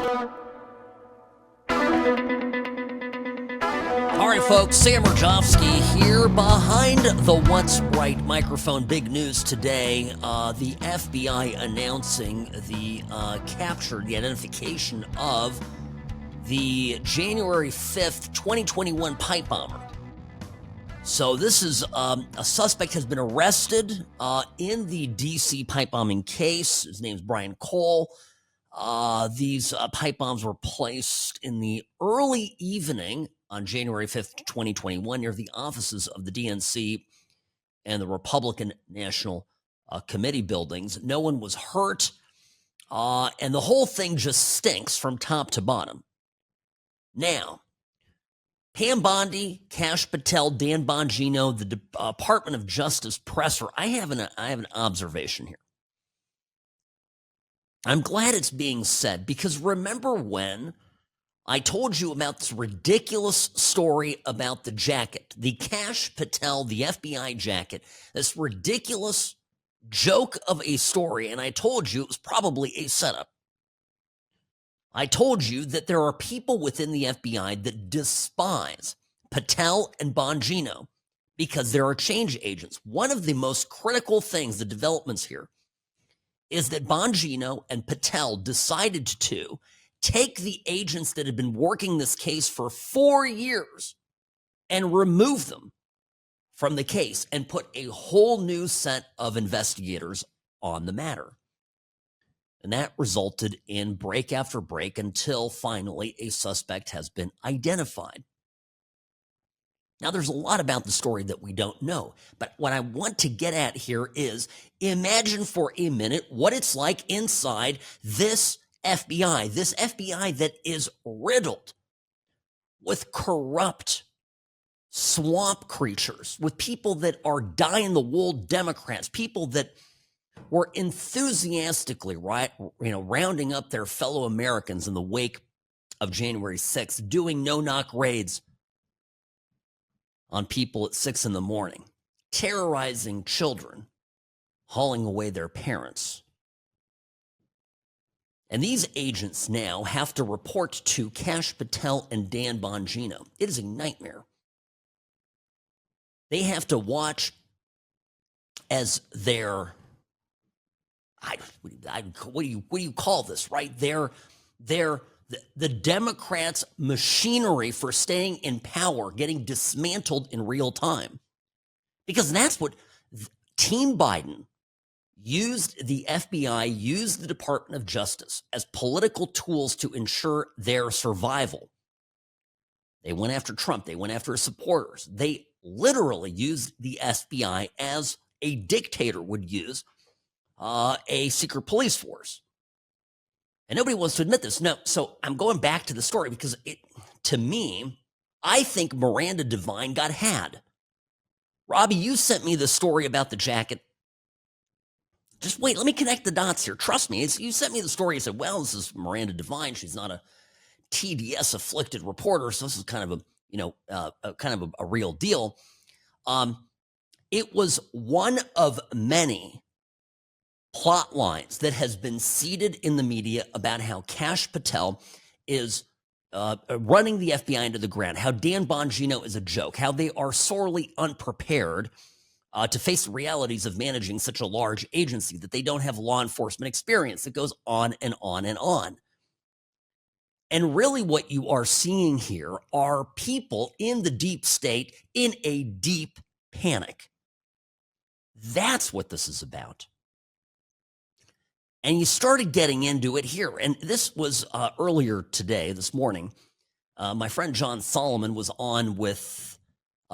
All right, folks, Sam Mirejovsky here behind the What's Right microphone. Big news today. The FBI announcing the capture, the identification of the January 5th, 2021 pipe bomber. So this is a suspect has been arrested in the D.C. pipe bombing case. His name is Brian Cole. These pipe bombs were placed in the early evening on January 5th, 2021, near the offices of the DNC and the Republican National Committee buildings. No one was hurt, and the whole thing just stinks from top to bottom. Now, Pam Bondi, Kash Patel, Dan Bongino, the Department of Justice presser. I have an observation here. I'm glad it's being said, because remember when I told you about this ridiculous story about the jacket, the Kash Patel, the FBI jacket, this ridiculous joke of a story, and I told you it was probably a setup. I told you that there are people within the FBI that despise Patel and Bongino because there are change agents. One of the most critical things, the developments here, is that Bongino and Patel decided to take the agents that had been working this case for 4 years and remove them from the case and put a whole new set of investigators on the matter. And that resulted in break after break until finally a suspect has been identified. Now, there's a lot about the story that we don't know, but what I want to get at here is imagine for a minute what it's like inside this FBI that is riddled with corrupt swamp creatures, with people that are dyed-in-the-wool Democrats, people that were enthusiastically rounding up their fellow Americans in the wake of January 6th, doing no-knock raids on people at 6 in the morning, terrorizing children, hauling away their parents. And these agents now have to report to Kash Patel and Dan Bongino. It is a nightmare. They have to watch as their, what do you call this, right? The Democrats' machinery for staying in power getting dismantled in real time. Because that's what Team Biden used. The FBI used the Department of Justice as political tools to ensure their survival. They went after Trump. They went after his supporters. They literally used the FBI as a dictator would use a secret police force. And nobody wants to admit this. No, so I'm going back to the story because to me, I think Miranda Devine got had. Robbie, you sent me the story about the jacket. Just wait, let me connect the dots here. Trust me, you sent me the story. You said, well, this is Miranda Devine. She's not a TDS afflicted reporter, so this is kind of a real deal. It was one of many plot lines that has been seeded in the media about how Kash Patel is running the FBI into the ground, how Dan Bongino is a joke, how they are sorely unprepared to face the realities of managing such a large agency, that they don't have law enforcement experience. It goes on and on and on. And really what you are seeing here are people in the deep state in a deep panic. That's what this is about. And you started getting into it here. And this was earlier today, this morning. My friend John Solomon was on with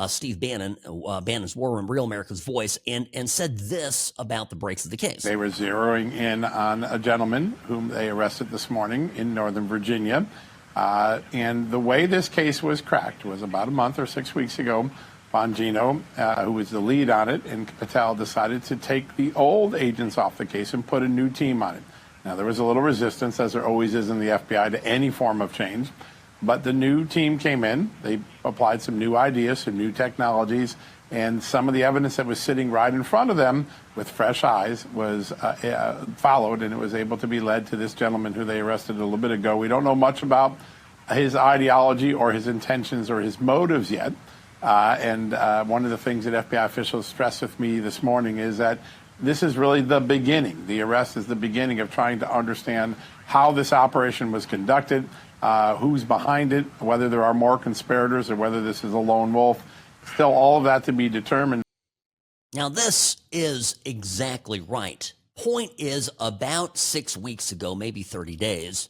Steve Bannon, Bannon's War Room, Real America's Voice, and said this about the breaks of the case. They were zeroing in on a gentleman whom they arrested this morning in Northern Virginia. And the way this case was cracked was about a month or 6 weeks ago. Bongino, who was the lead on it, and Patel decided to take the old agents off the case and put a new team on it. Now, there was a little resistance, as there always is in the FBI, to any form of change. But the new team came in. They applied some new ideas, some new technologies, and some of the evidence that was sitting right in front of them with fresh eyes was followed, and it was able to be led to this gentleman who they arrested a little bit ago. We don't know much about his ideology or his intentions or his motives yet. And one of the things that FBI officials stressed with me this morning is that this is really the beginning. The arrest is the beginning of trying to understand how this operation was conducted, who's behind it, whether there are more conspirators or whether this is a lone wolf. Still, all of that to be determined. Now, this is exactly right. Point is, about 6 weeks ago, maybe 30 days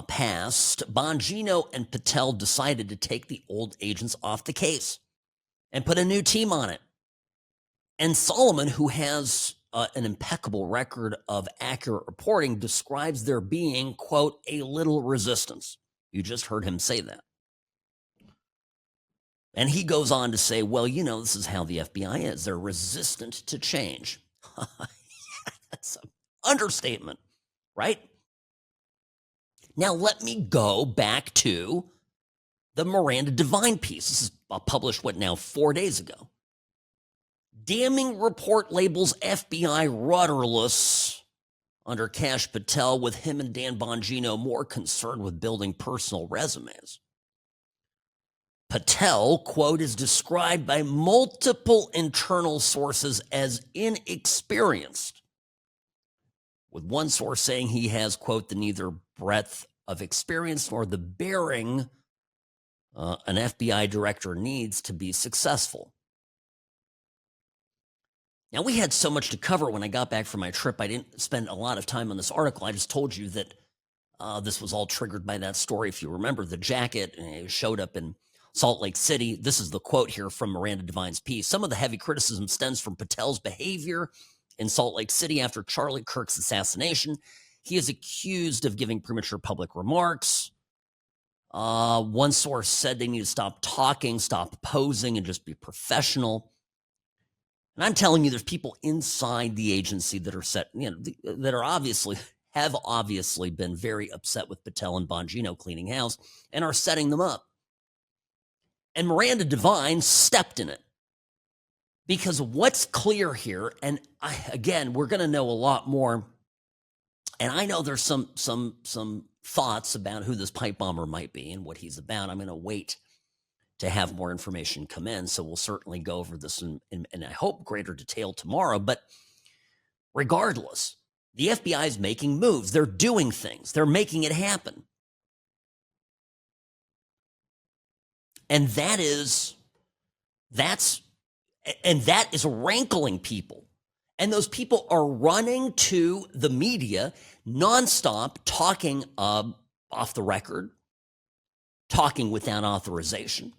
passed, Bongino and Patel decided to take the old agents off the case and put a new team on it. And Solomon, who has an impeccable record of accurate reporting, describes there being, quote, a little resistance. You just heard him say that. And he goes on to say, well, you know, this is how the FBI is. They're resistant to change. That's an understatement, right? Now, let me go back to the Miranda Devine piece. This is published, 4 days ago. Damning report labels FBI rudderless under Kash Patel, with him and Dan Bongino more concerned with building personal resumes. Patel, quote, is described by multiple internal sources as inexperienced, with one source saying he has, quote, the neither breadth of experience nor the bearing an FBI director needs to be successful. Now, we had so much to cover when I got back from my trip. I didn't spend a lot of time on this article. I just told you that this was all triggered by that story. If you remember, the jacket showed up in Salt Lake City. This is the quote here from Miranda Devine's piece. Some of the heavy criticism stems from Patel's behavior in Salt Lake City after Charlie Kirk's assassination. He is accused of giving premature public remarks. One source said they need to stop talking, stop posing, and just be professional. And I'm telling you, there's people inside the agency that are that are obviously been very upset with Patel and Bongino cleaning house and are setting them up. And Miranda Devine stepped in it. Because what's clear here, and again, we're going to know a lot more. And I know there's some thoughts about who this pipe bomber might be and what he's about. I'm going to wait to have more information come in. So we'll certainly go over this in I hope, greater detail tomorrow. But regardless, the FBI is making moves. They're doing things. They're making it happen. And that is rankling people. And those people are running to the media nonstop, talking off the record, talking without authorization,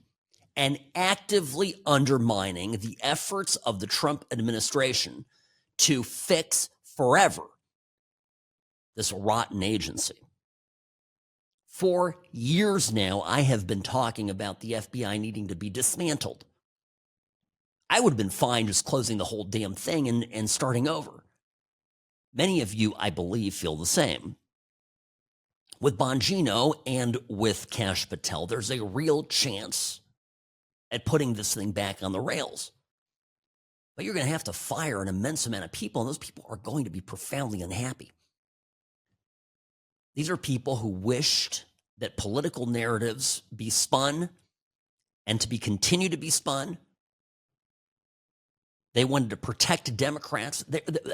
and actively undermining the efforts of the Trump administration to fix forever this rotten agency. For years now, I have been talking about the FBI needing to be dismantled. I would have been fine just closing the whole damn thing and starting over. Many of you, I believe, feel the same. With Bongino and with Kash Patel, there's a real chance at putting this thing back on the rails. But you're going to have to fire an immense amount of people, and those people are going to be profoundly unhappy. These are people who wished that political narratives be spun and to be continue to be spun. They wanted to protect Democrats.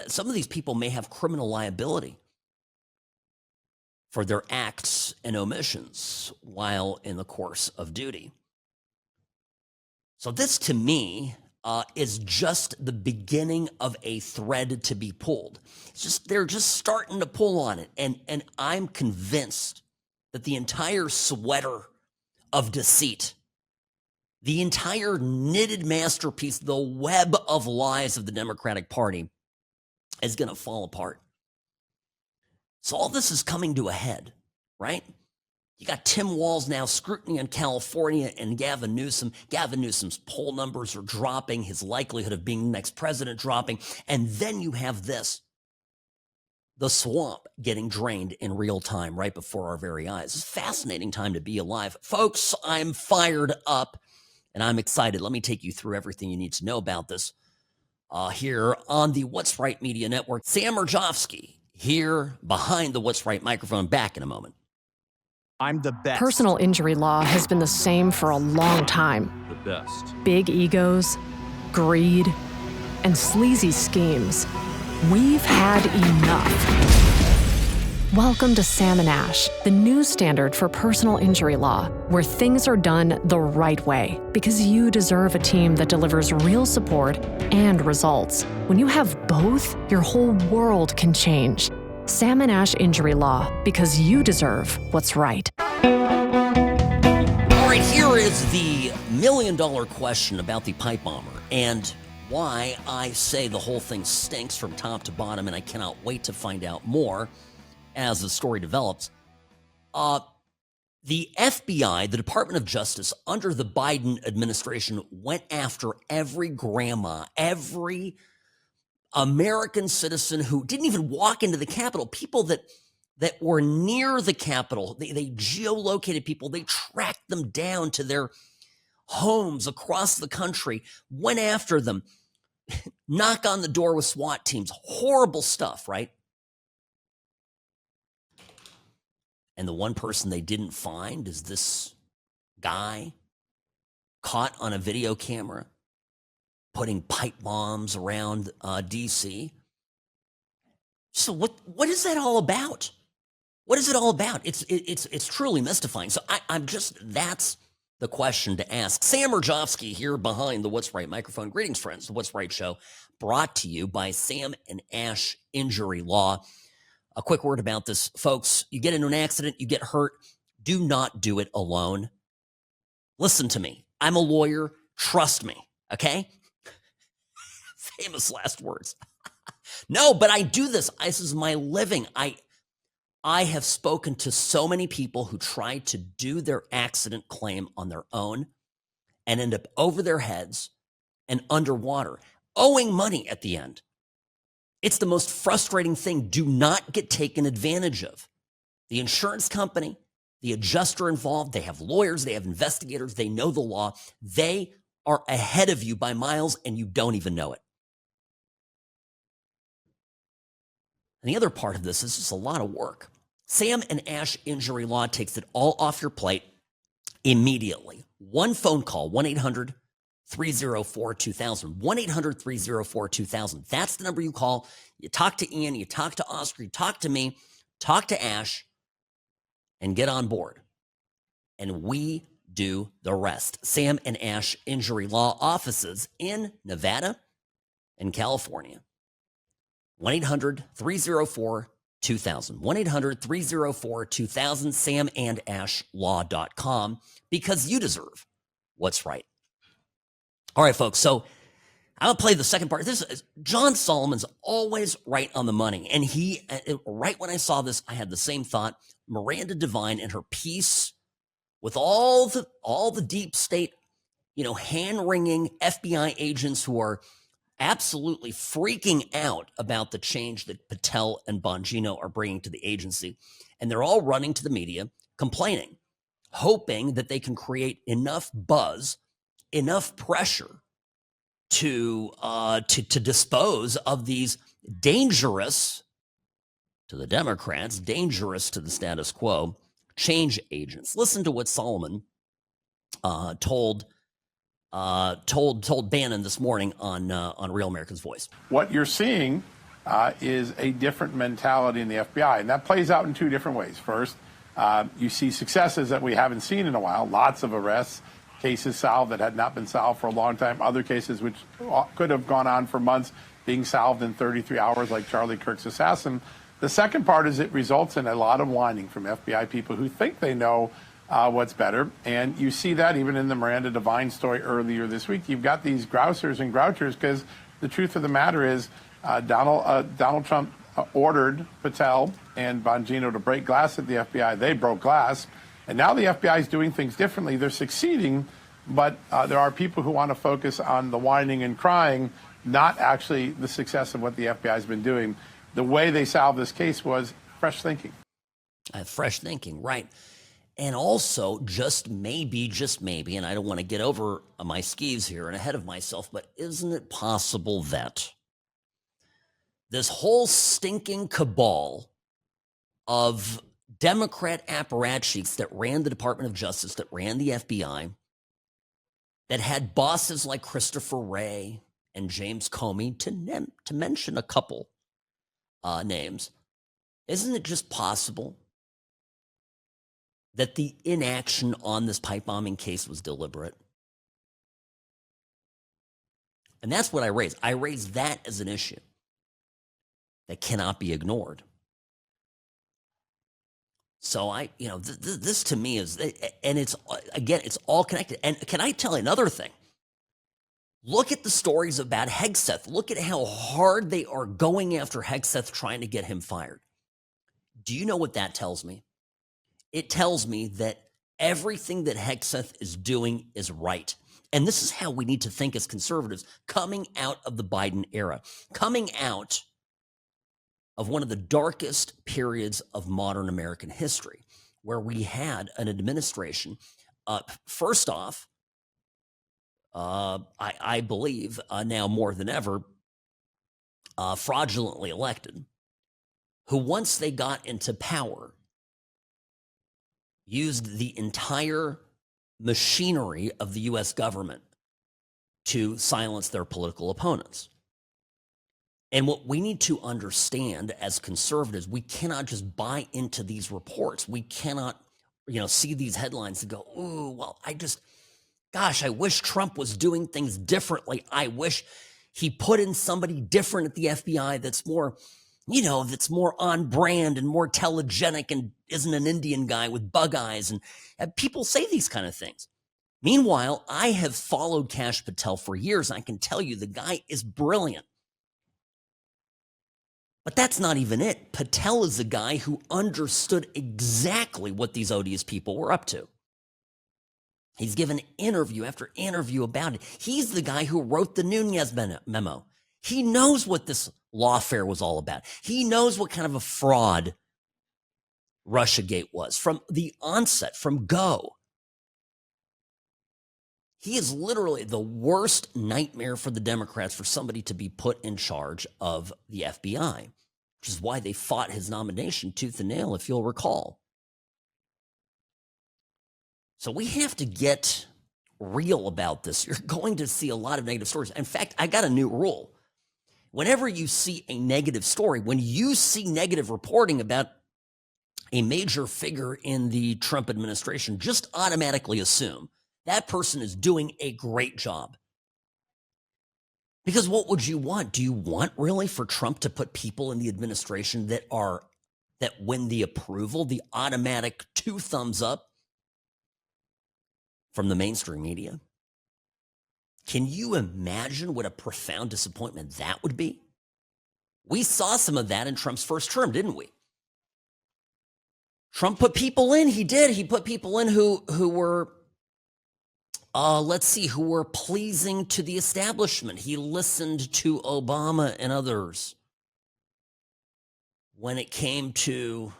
Some of these people may have criminal liability for their acts and omissions while in the course of duty. So this, to me, is just the beginning of a thread to be pulled. They're just starting to pull on it. And I'm convinced that the entire sweater of deceit, the entire knitted masterpiece, the web of lies of the Democratic Party is going to fall apart. So all this is coming to a head, right? You got Tim Walz now, scrutiny on California, and Gavin Newsom. Gavin Newsom's poll numbers are dropping, his likelihood of being the next president dropping. And then you have this. the swamp getting drained in real time right before our very eyes. It's a fascinating time to be alive. Folks, I'm fired up and I'm excited. Let me take you through everything you need to know about this here on the What's Right Media Network. Sam Mirejovsky here behind the What's Right microphone. Back in a moment. I'm the best. Personal injury law has been the same for a long time. The best. Big egos, greed, and sleazy schemes. We've had enough. Welcome to Sam and Ash, the new standard for personal injury law, where things are done the right way, because you deserve a team that delivers real support and results. When you have both, your whole world can change. Sam and Ash Injury Law, because you deserve what's right. All right, here is the million-dollar question about the pipe bomber and why I say the whole thing stinks from top to bottom, and I cannot wait to find out more as the story develops. The FBI, the Department of Justice, under the Biden administration, went after every grandma, every American citizen who didn't even walk into the Capitol, people that were near the Capitol. They geolocated people. They tracked them down to their homes across the country, went after them, knock on the door with SWAT teams. Horrible stuff, right? And the one person they didn't find is this guy caught on a video camera putting pipe bombs around D.C. So what is that all about? What is it all about? It's truly mystifying. So I'm just, that's the question to ask. Sam Mirejovsky here behind the What's Right microphone. Greetings, friends. The What's Right show brought to you by Sam and Ash Injury Law. A quick word about this, folks. You get into an accident, you get hurt. Do not do it alone. Listen to me. I'm a lawyer. Trust me, okay? Famous last words. No, but I do this. This is my living. I have spoken to so many people who try to do their accident claim on their own and end up over their heads and underwater, owing money at the end. It's the most frustrating thing. Do not get taken advantage of. The insurance company, the adjuster involved, they have lawyers, they have investigators, they know the law. They are ahead of you by miles and you don't even know it. And the other part of this is just a lot of work. Sam and Ash Injury Law takes it all off your plate immediately. One phone call, 1-800-304-2000, 1-800-304-2000. That's the number you call. You talk to Ian, you talk to Oscar, you talk to me, talk to Ash, and get on board. And we do the rest. Sam and Ash Injury Law offices in Nevada and California. 1-800-304-2000. 1-800-304-2000, samandashlaw.com, because you deserve what's right. All right, folks, so I'll play the second part. This is John Solomon's always right on the money. And he, right when I saw this, I had the same thought. Miranda Devine and her piece with all the deep state, hand-wringing FBI agents who are absolutely freaking out about the change that Patel and Bongino are bringing to the agency. And they're all running to the media, complaining, hoping that they can create enough buzz, enough pressure to dispose of these dangerous to the Democrats, dangerous to the status quo change agents. Listen to what Solomon told Bannon this morning on Real America's Voice. What you're seeing is a different mentality in the FBI, and that plays out in two different ways. First, you see successes that we haven't seen in a while, lots of arrests, cases solved that had not been solved for a long time, other cases which could have gone on for months being solved in 33 hours, like Charlie Kirk's assassin. The second part is it results in a lot of whining from FBI people who think they know what's better. And you see that even in the Miranda Devine story earlier this week. You've got these grousers and grouchers because the truth of the matter is Donald Trump ordered Patel and Bongino to break glass at the FBI. They broke glass. And now the FBI is doing things differently. They're succeeding, but there are people who want to focus on the whining and crying, not actually the success of what the FBI has been doing. the way they solved this case was fresh thinking. Fresh thinking, right. And also, just maybe, and I don't want to get over my skis here and ahead of myself, but isn't it possible that this whole stinking cabal of Democrat apparatchiks that ran the Department of Justice, that ran the FBI, that had bosses like Christopher Wray and James Comey, to mention a couple names, isn't it just possible that the inaction on this pipe bombing case was deliberate? And that's what I raised. I raised that as an issue that cannot be ignored. So this to me is, and it's, again, it's all connected. And can I tell you another thing? Look at the stories about Hegseth. Look at how hard they are going after Hegseth, trying to get him fired. Do you know what that tells me? It tells me that everything that Hegseth is doing is right. And this is how we need to think as conservatives coming out of the Biden era, coming out of one of the darkest periods of modern American history, where we had an administration, first off, I believe now more than ever, fraudulently elected, who once they got into power, used the entire machinery of the U.S. government to silence their political opponents. And what we need to understand as conservatives, we cannot just buy into these reports. We cannot, see these headlines and go, ooh, well, I wish Trump was doing things differently. I wish he put in somebody different at the FBI that's more, that's more on brand and more telegenic and isn't an Indian guy with bug eyes. And people say these kind of things. Meanwhile, I have followed Kash Patel for years. And I can tell you the guy is brilliant. But that's not even it. Patel is a guy who understood exactly what these odious people were up to. He's given interview after interview about it. He's the guy who wrote the Nunez memo. He knows what this lawfare was all about. He knows what kind of a fraud Russiagate was from the onset, from go. He is literally the worst nightmare for the Democrats, for somebody to be put in charge of the FBI, which is why they fought his nomination tooth and nail, if you'll recall. So we have to get real about this. You're going to see a lot of negative stories. In fact, I got a new rule. Whenever you see a negative story, when you see negative reporting about a major figure in the Trump administration, just automatically assume that person is doing a great job. Because what would you want? Do you want really for Trump to put people in the administration that win the approval, the automatic 2 thumbs up from the mainstream media? Can you imagine what a profound disappointment that would be? We saw some of that in Trump's first term, didn't we? Trump put people in. He did. He put people in who were, who were pleasing to the establishment. He listened to Obama and others when it came to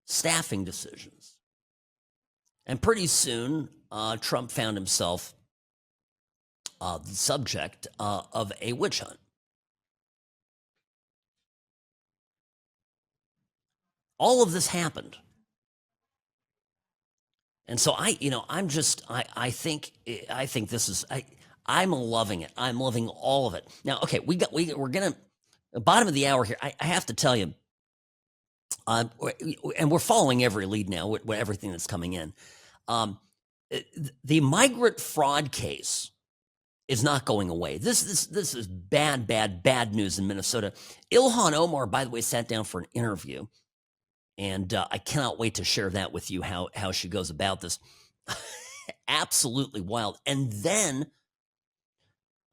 staffing decisions. And pretty soon, Trump found himself the subject of a witch hunt. All of this happened. And so I think this is, I'm loving it. I'm loving all of it. Now, okay, we're gonna, bottom of the hour here. I have to tell you, and we're following every lead now with everything that's coming in. The migrant fraud case is not going away. This is bad news in Minnesota. Ilhan Omar, by the way, sat down for an interview. And I cannot wait to share that with you, how she goes about this. Absolutely wild. And then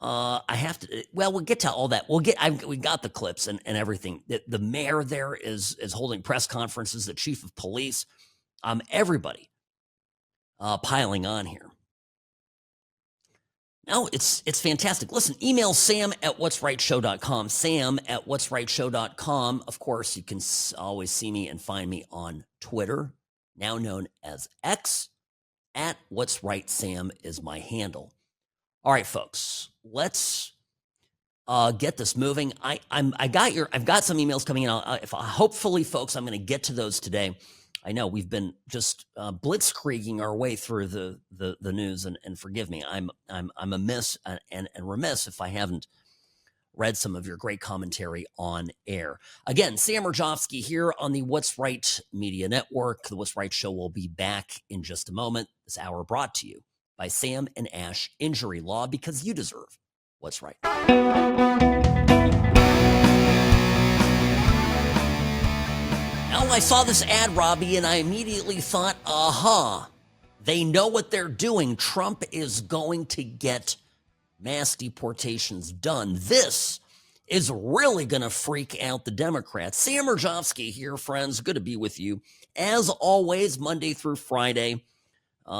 we'll get to all that. We got the clips and everything. The mayor there is holding press conferences, the chief of police, everybody piling on here. No, it's fantastic. Listen, email sam@whatsrightshow.com, sam@whatsrightshow.com. Of course, you can always see me and find me on Twitter, now known as X, @whatsrightsam is my handle. All right, folks, let's get this moving. I've got some emails coming in. Hopefully, folks, I'm going to get to those today. I know we've been just blitzkrieging our way through the news, and forgive me, I'm amiss and remiss if I haven't read some of your great commentary on air. Again, Sam Mirejovsky here on the What's Right Media Network. The What's Right Show will be back in just a moment. This hour brought to you by Sam and Ash Injury Law, because you deserve what's right. Now, I saw this ad, Robbie, and I immediately thought, aha, they know what they're doing. Trump is going to get mass deportations done. This is really going to freak out the Democrats. Sam Mirejovsky here, friends. Good to be with you. As always, Monday through Friday,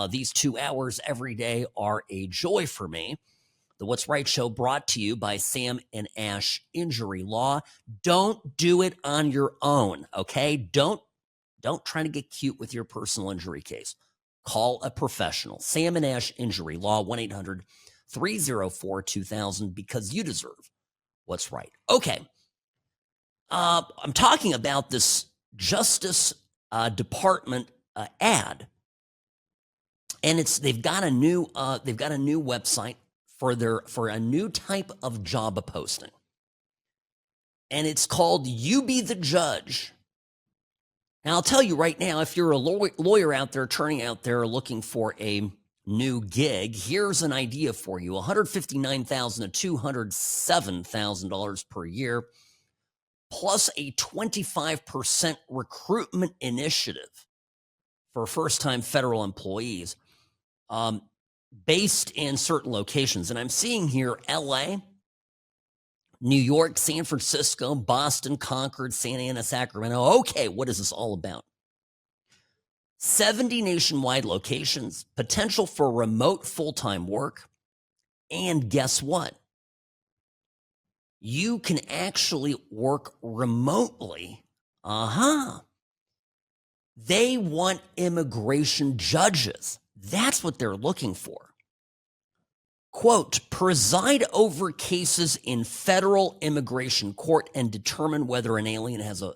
these 2 hours every day are a joy for me. The What's Right Show brought to you by Sam and Ash Injury Law. Don't do it on your own, okay? Don't try to get cute with your personal injury case. Call a professional. Sam and Ash Injury Law, 1-800-304-2000, because you deserve what's right. Okay. I'm talking about this Justice Department ad, and they've got a new website for a new type of job posting. And it's called You Be the Judge. Now, I'll tell you right now, if you're a lawyer out there, attorney out there looking for a new gig, here's an idea for you. $159,000 to $207,000 per year, plus a 25% recruitment initiative for first-time federal employees. Based in certain locations. And I'm seeing here LA, New York, San Francisco, Boston, Concord, Santa Ana, Sacramento. Okay, what is this all about? 70 nationwide locations, potential for remote full-time work. And guess what? You can actually work remotely. They want immigration judges. That's what they're looking for. Quote, preside over cases in federal immigration court and determine whether an alien has a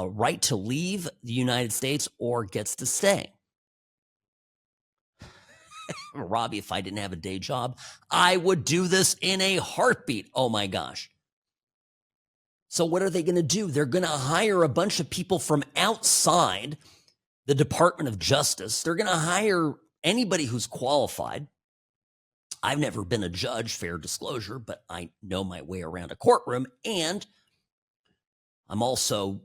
right to leave the United States or gets to stay. Robbie, if I didn't have a day job, I would do this in a heartbeat. Oh my gosh. So what are they going to do? They're going to hire a bunch of people from outside the Department of Justice. They're going to hire anybody who's qualified. I've never been a judge, fair disclosure, but I know my way around a courtroom, and I'm also,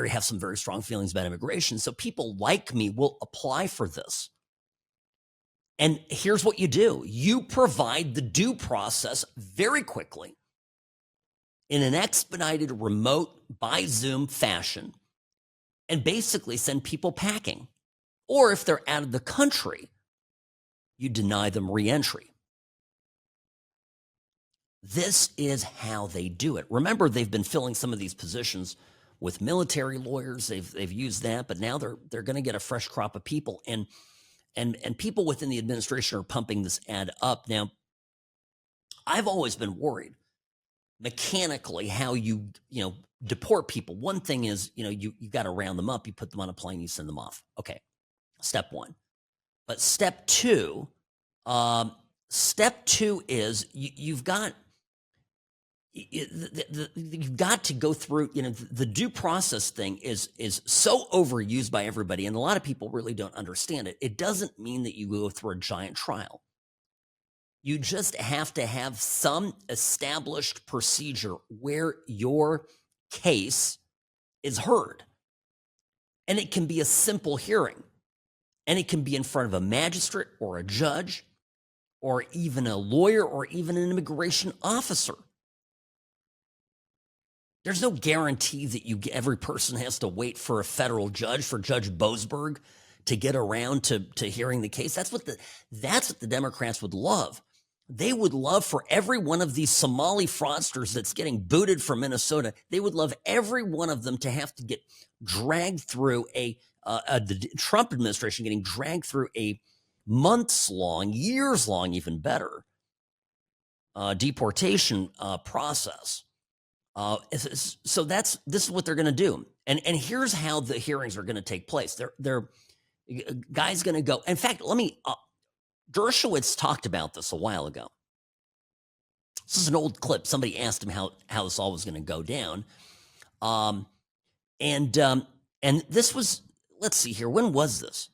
have some very strong feelings about immigration. So people like me will apply for this. And here's what you do. You provide the due process very quickly in an expedited, remote, by Zoom fashion, and basically send people packing. Or if they're out of the country, you deny them re-entry. This is how they do it. Remember, they've been filling some of these positions with military lawyers. They've used that, but now they're going to get a fresh crop of people, and people within the administration are pumping this ad up. Now, I've always been worried mechanically how you deport people. One thing is, you got to round them up. You put them on a plane, you send them off. Okay, step one. But step two is you've got to go through. The due process thing is so overused by everybody, and a lot of people really don't understand it. It doesn't mean that you go through a giant trial. You just have to have some established procedure where your case is heard, and it can be a simple hearing. And it can be in front of a magistrate or a judge or even a lawyer or even an immigration officer. There's no guarantee that every person has to wait for a federal judge, for Judge Boasberg, to get around to hearing the case. That's what the Democrats would love. They would love for every one of these Somali fraudsters that's getting booted from Minnesota. They would love every one of them to have to get dragged through the Trump administration getting dragged through a months-long, years-long, even better, deportation process. So this is what they're going to do, and here's how the hearings are going to take place. They're guy's going to go. In fact, Dershowitz talked about this a while ago. This is an old clip. Somebody asked him how this all was going to go down, and this was, let's see here. When was this?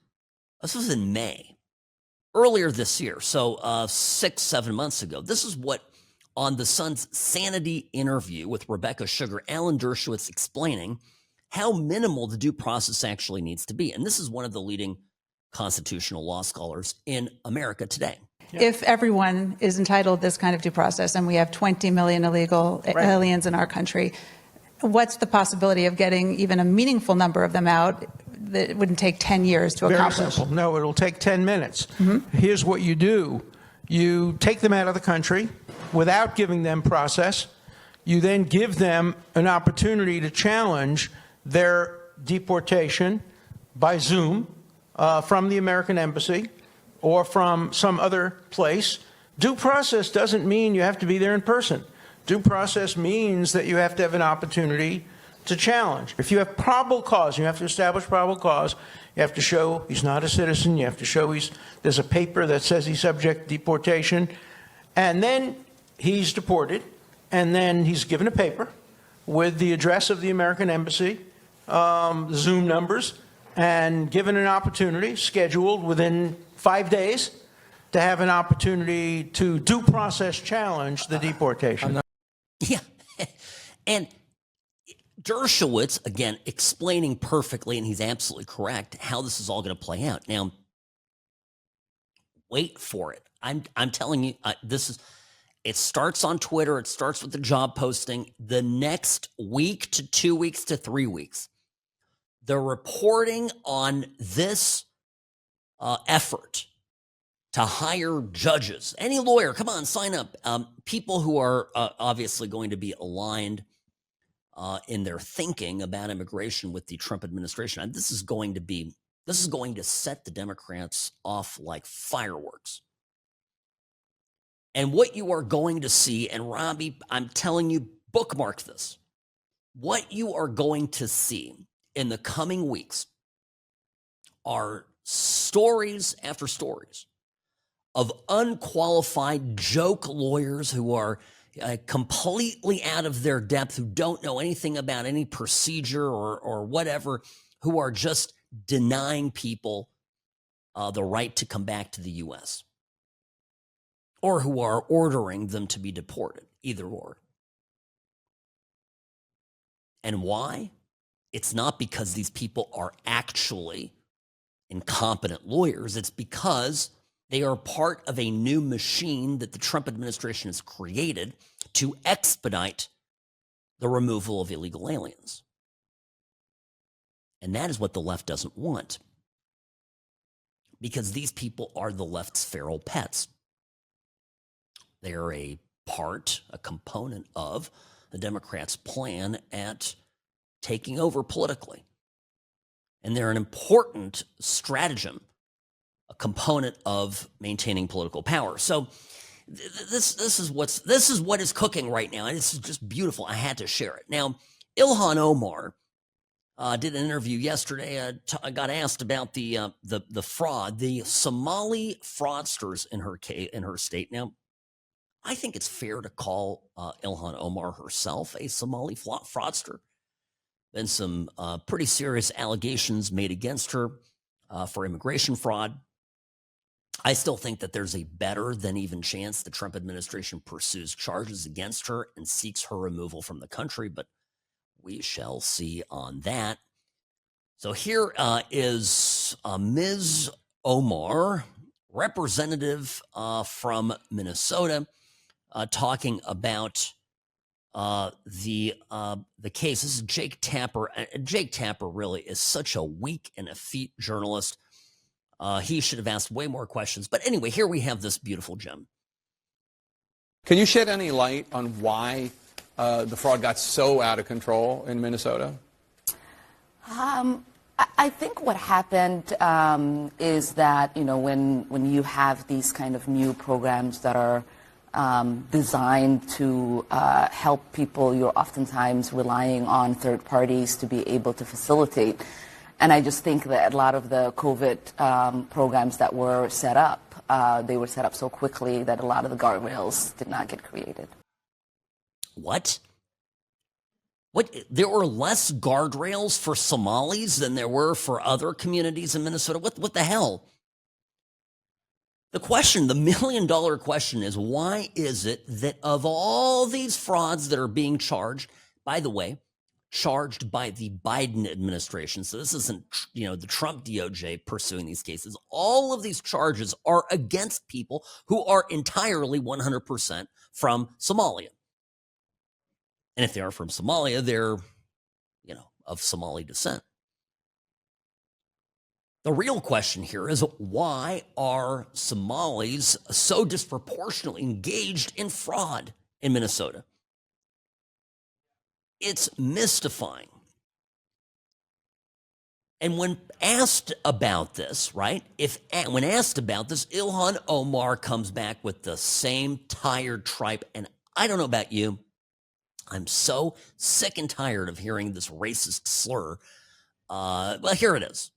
This was in May, earlier this year. So 6-7 months ago. This is what on the Sun's Sanity interview with Rebecca Sugar, Alan Dershowitz explaining how minimal the due process actually needs to be, and this is one of the leading constitutional law scholars in America today. If everyone is entitled this kind of due process, and we have 20 million illegal aliens in our country, what's the possibility of getting even a meaningful number of them out that wouldn't take 10 years to accomplish? Very simple. No, it'll take 10 minutes. Here's what you do. You take them out of the country without giving them process. You then give them an opportunity to challenge their deportation by Zoom from the American embassy or from some other place. Due process doesn't mean you have to be there in person. Due process means that you have to have an opportunity to challenge. If you have probable cause, you have to establish probable cause. You have to show he's not a citizen. You have to show there's a paper that says he's subject to deportation. And then he's deported. And then he's given a paper with the address of the American embassy, the Zoom numbers, and given an opportunity, scheduled within 5 days, to have an opportunity to due process challenge the deportation. Yeah. And Dershowitz, again, explaining perfectly, and he's absolutely correct, how this is all going to play out. Now, wait for it. I'm telling you, it starts on Twitter. It starts with the job posting. The next week to 2 weeks to 3 weeks, the reporting on this effort to hire judges, any lawyer, come on, sign up. People who are obviously going to be aligned in their thinking about immigration with the Trump administration. And this is going to set the Democrats off like fireworks. And what you are going to see, and Robbie, I'm telling you, bookmark this. What you are going to see in the coming weeks are stories after stories of unqualified joke lawyers who are completely out of their depth, who don't know anything about any procedure or whatever, who are just denying people the right to come back to the U.S. or who are ordering them to be deported, either or. And why? It's not because these people are actually incompetent lawyers. It's because they are part of a new machine that the Trump administration has created to expedite the removal of illegal aliens. And that is what the left doesn't want, because these people are the left's feral pets. They are a component of the Democrats' plan at taking over politically. And they're an important stratagem, a component of maintaining political power. So this is what is cooking right now, and it's just beautiful. I had to share it. Now, Ilhan Omar did an interview yesterday. I got asked about the fraud, the Somali fraudsters in her state. Now, I think it's fair to call Ilhan Omar herself a Somali fraudster. Been some pretty serious allegations made against her for immigration fraud. I still think that there's a better than even chance the Trump administration pursues charges against her and seeks her removal from the country, but we shall see on that. So here is Ms. Omar, representative from Minnesota, talking about the case. This is Jake Tapper. Jake Tapper really is such a weak and effete journalist. He should have asked way more questions. But anyway, here we have this beautiful gem. Can you shed any light on why the fraud got so out of control in Minnesota? I think what happened is that, when you have these kind of new programs that are designed to help people, you're oftentimes relying on third parties to be able to facilitate. And I just think that a lot of the COVID programs that were set up, they were set up so quickly that a lot of the guardrails did not get created. What? There were less guardrails for Somalis than there were for other communities in Minnesota? What the hell? The million-dollar question is, why is it that of all these frauds that are being charged, by the way, charged by the Biden administration, so this isn't, the Trump DOJ pursuing these cases, all of these charges are against people who are entirely 100% from Somalia. And if they are from Somalia, they're, of Somali descent. The real question here is, why are Somalis so disproportionately engaged in fraud in Minnesota? It's mystifying. And when asked about this, right, when asked about this, Ilhan Omar comes back with the same tired tripe. And I don't know about you, I'm so sick and tired of hearing this racist slur. Well, here it is.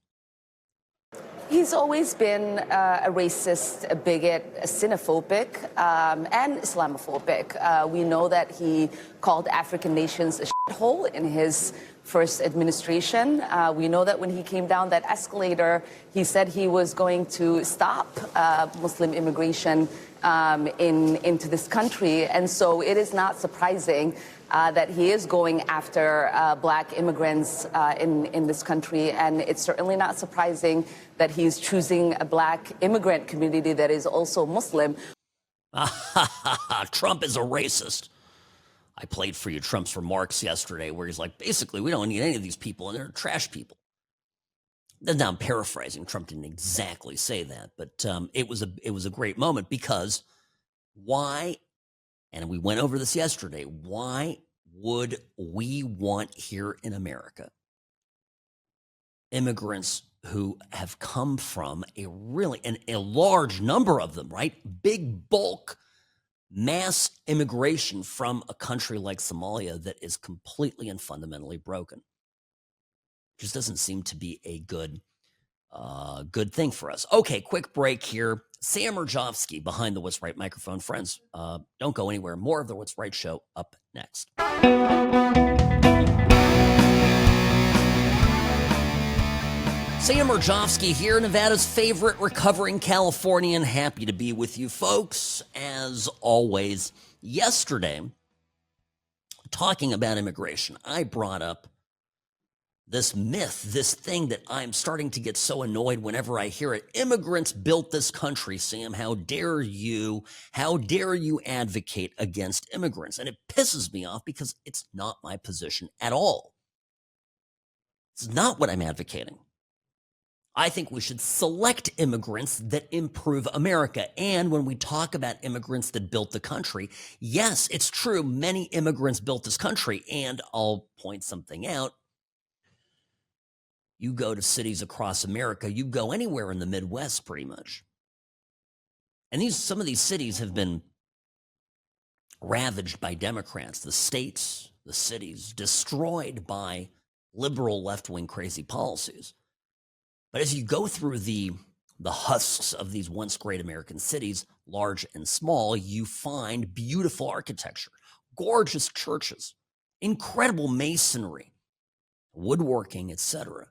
He's always been a racist, a bigot, a xenophobic, and Islamophobic. We know that he called African nations a shithole in his first administration. We know that when he came down that escalator, he said he was going to stop Muslim immigration into this country. And so it is not surprising that he is going after black immigrants in this country. And it's certainly not surprising that he's choosing a black immigrant community that is also Muslim. Trump is a racist. I played for you Trump's remarks yesterday where he's like, basically, we don't need any of these people, and they're trash people. Now, I'm paraphrasing. Trump didn't exactly say that, but it was a great moment, because why, and we went over this yesterday, why would we want here in America immigrants who have come from a large number of them, right? Big bulk mass immigration from a country like Somalia that is completely and fundamentally broken. Just doesn't seem to be a good thing for us. Okay, quick break here. Sam Mirejovsky behind the What's Right microphone. Friends, don't go anywhere. More of the What's Right show up next. Sam Mirejovsky here, Nevada's favorite recovering Californian. Happy to be with you folks, as always. Yesterday, talking about immigration, I brought up this myth, this thing that I'm starting to get so annoyed whenever I hear it. Immigrants built this country, Sam. How dare you? How dare you advocate against immigrants? And it pisses me off because it's not my position at all. It's not what I'm advocating. I think we should select immigrants that improve America. And when we talk about immigrants that built the country, yes, it's true. Many immigrants built this country. And I'll point something out. You go to cities across America, you go anywhere in the Midwest pretty much. And some of these cities have been ravaged by Democrats. The states, the cities, destroyed by liberal left-wing crazy policies. But as you go through the husks of these once great American cities, large and small, you find beautiful architecture, gorgeous churches, incredible masonry, woodworking, etc.,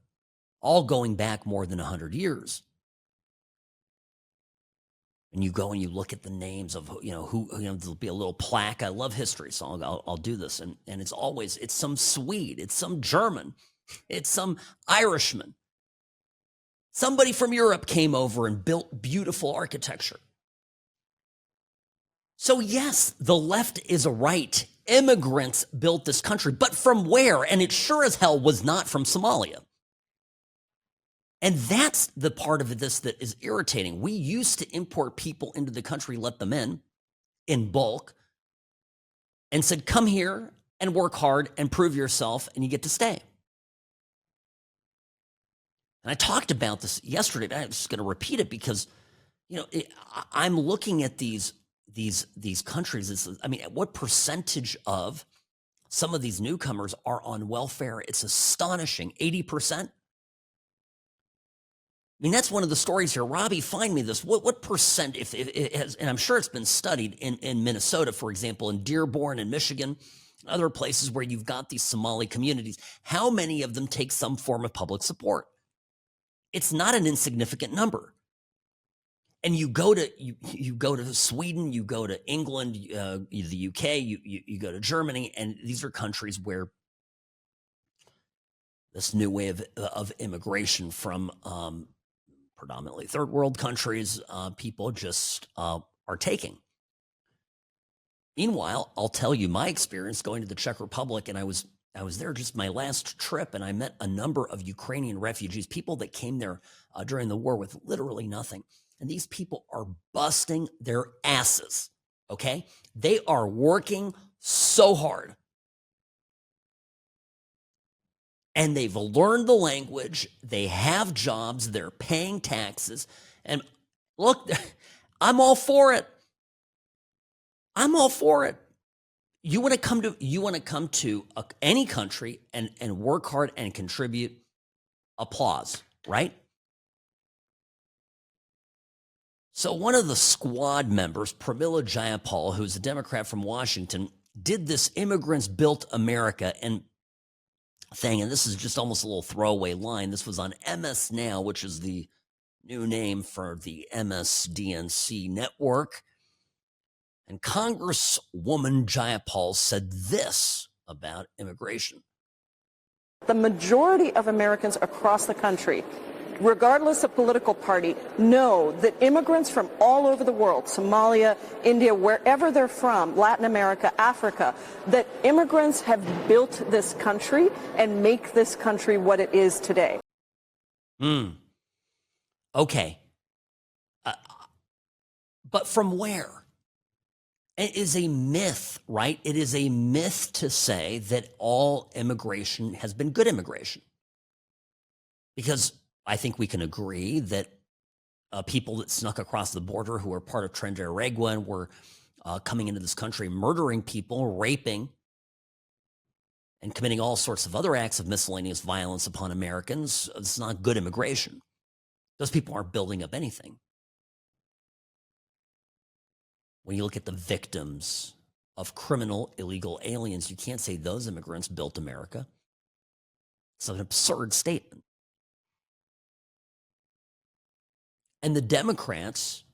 all going back more than 100 years. And you go and you look at the names of there'll be a little plaque. I love history, so I'll do this, and it's some Swede, it's some German, it's some Irishman. Somebody from Europe came over and built beautiful architecture. So yes, the left is right. Immigrants built this country, but from where? And it sure as hell was not from Somalia. And that's the part of this that is irritating. We used to import people into the country, let them in bulk, and said, come here and work hard and prove yourself, and you get to stay. And I talked about this yesterday, but I'm just going to repeat it because, I'm looking at these countries. I mean, what percentage of some of these newcomers are on welfare? It's astonishing. 80%. I mean, that's one of the stories here. Robbie, find me this. What percent, if it has, and I'm sure it's been studied in Minnesota, for example, in Dearborn and Michigan, other places where you've got these Somali communities, how many of them take some form of public support? It's not an insignificant number. And you go to Sweden, you go to England, the UK, you go to Germany, and these are countries where this new way of immigration from predominantly third world countries, people just are taking. Meanwhile, I'll tell you my experience going to the Czech Republic, and I was there just my last trip, and I met a number of Ukrainian refugees, people that came there during the war with literally nothing. And these people are busting their asses, okay? They are working so hard. And they've learned the language, they have jobs, they're paying taxes. And look, I'm all for it. I'm all for it. You want to come to any country and work hard and contribute, applause, right? So one of the squad members, Pramila Jayapal, who's a Democrat from Washington, did this Immigrants Built America thing, and this is just almost a little throwaway line. This was on MS Now, which is the new name for the MSDNC network. And Congresswoman Jayapal said this about immigration. The majority of Americans across the country, regardless of political party, know that immigrants from all over the world, Somalia, India, wherever they're from, Latin America, Africa, that immigrants have built this country and make this country what it is today. Okay. But from where? It is a myth, right? It is a myth to say that all immigration has been good immigration. Because I think we can agree that people that snuck across the border who were part of Tren de Aragua and were coming into this country, murdering people, raping, and committing all sorts of other acts of miscellaneous violence upon Americans, it's not good immigration. Those people aren't building up anything. When you look at the victims of criminal illegal aliens, you can't say those immigrants built America. It's an absurd statement. And the Democrats,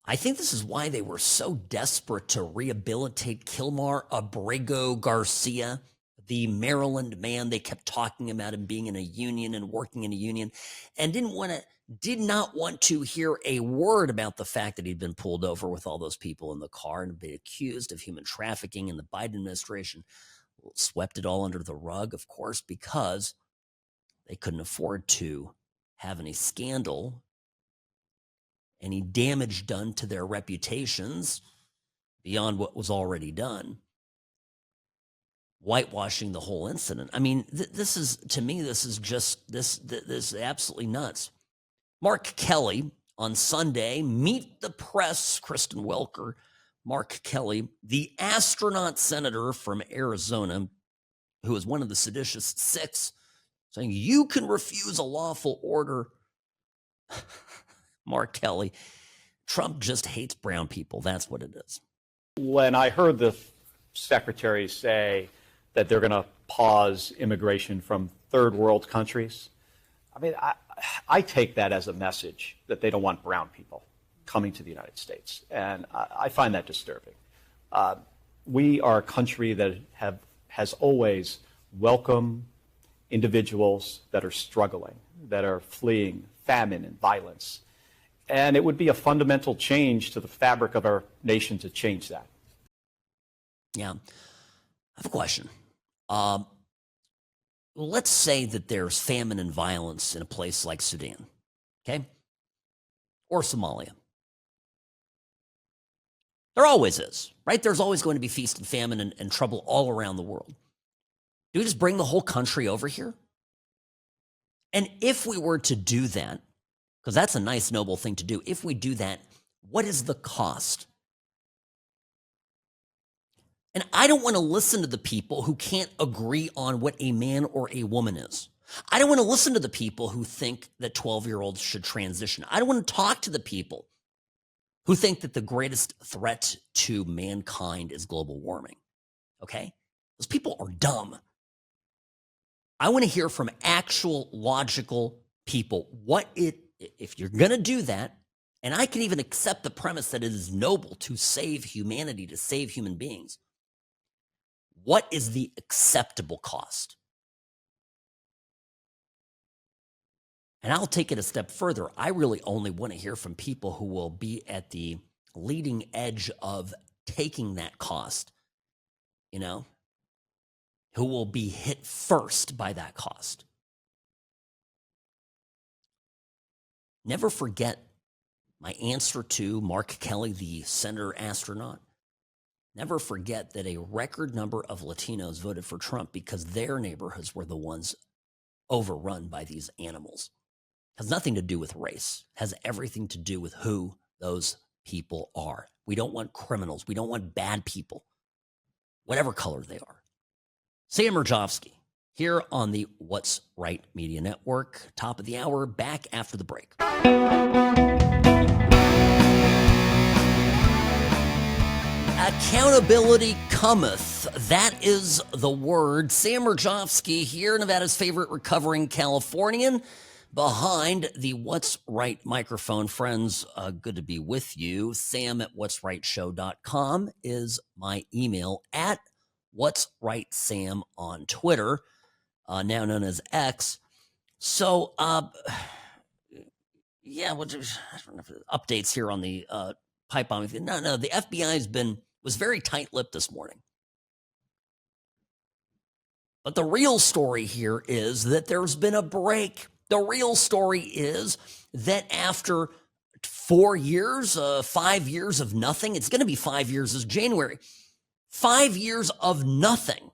I think this is why they were so desperate to rehabilitate Kilmar Abrego Garcia, the Maryland man. They kept talking about him being in a union and working in a union, and did not want to hear a word about the fact that he'd been pulled over with all those people in the car and been accused of human trafficking. And the Biden administration swept it all under the rug, of course, because they couldn't afford to have any scandal, any damage done to their reputations beyond what was already done, whitewashing the whole incident. I mean, this is, to me, this is absolutely nuts. Mark Kelly on Sunday, meet the press, Kristen Welker. Mark Kelly, the astronaut senator from Arizona, who is one of the seditious six, saying you can refuse a lawful order. Mark Kelly, Trump just hates brown people. That's what it is. When I heard the secretary say that they're going to pause immigration from third world countries, I mean, I take that as a message that they don't want brown people coming to the United States. And I find that disturbing. We are a country that has always welcomed individuals that are struggling, that are fleeing famine and violence. And it would be a fundamental change to the fabric of our nation to change that. Yeah. I have a question. let's say that there's famine and violence in a place like Sudan, okay? Or Somalia. There always is, right? There's always going to be feast and famine and trouble all around the world. Do we just bring the whole country over here? And if we were to do that, because that's a nice, noble thing to do, if we do that, what is the cost? And I don't want to listen to the people who can't agree on what a man or a woman is. I don't want to listen to the people who think that 12-year-olds should transition. I don't want to talk to the people who think that the greatest threat to mankind is global warming. Okay? Those people are dumb. I want to hear from actual logical people. If you're going to do that, and I can even accept the premise that it is noble to save humanity, to save human beings, what is the acceptable cost? And I'll take it a step further. I really only want to hear from people who will be at the leading edge of taking that cost, who will be hit first by that cost. Never forget my answer to Mark Kelly, the senator astronaut. Never forget that a record number of Latinos voted for Trump because their neighborhoods were the ones overrun by these animals. It has nothing to do with race. It has everything to do with who those people are. We don't want criminals. We don't want bad people, whatever color they are. Sam Mirejovsky here on the What's Right Media Network. Top of the hour, back after the break. Accountability cometh. That is the word. Sam Mirejovsky here, Nevada's favorite recovering Californian, behind the What's Right microphone. Friends, good to be with you. Sam at what'srightshow.com is my email, at What's Right Sam on Twitter, now known as X. So, yeah, I don't know if updates here on the pipe bombing. No, the FBI was very tight-lipped this morning. But the real story here is that there's been a break. The real story is that after 4 years, 5 years of nothing, it's going to be 5 years this January, 5 years of nothing.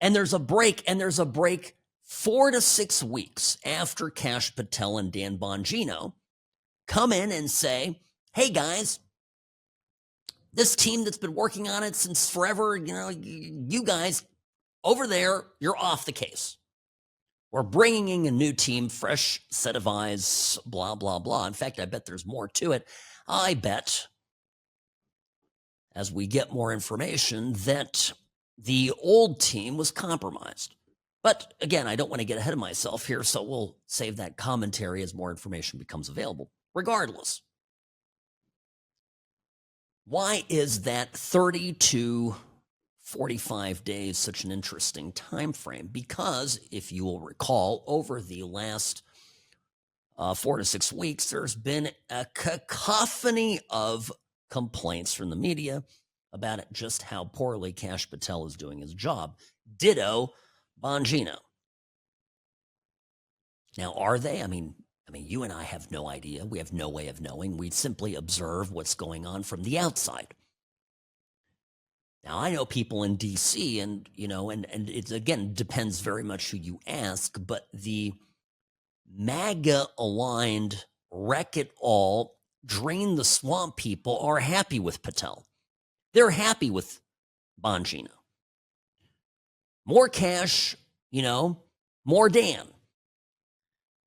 And there's a break, 4 to 6 weeks after Kash Patel and Dan Bongino come in and say, hey guys, this team that's been working on it since forever, you guys over there, you're off the case. We're bringing in a new team, fresh set of eyes, blah, blah, blah. In fact, I bet there's more to it. I bet, as we get more information, that the old team was compromised. But again, I don't want to get ahead of myself here, so we'll save that commentary as more information becomes available. Regardless, why is that 30 to 45 days such an interesting time frame? Because if you will recall, over the last 4 to 6 weeks, there's been a cacophony of complaints from the media about just how poorly Kash Patel is doing his job. Ditto Bongino. Now, are they? I mean, you and I have no idea. We have no way of knowing. We simply observe what's going on from the outside. Now, I know people in D.C., and it, again, depends very much who you ask, but the MAGA-aligned, wreck-it-all, drain-the-swamp people are happy with Patel. They're happy with Bongino. More Kash, more Dan.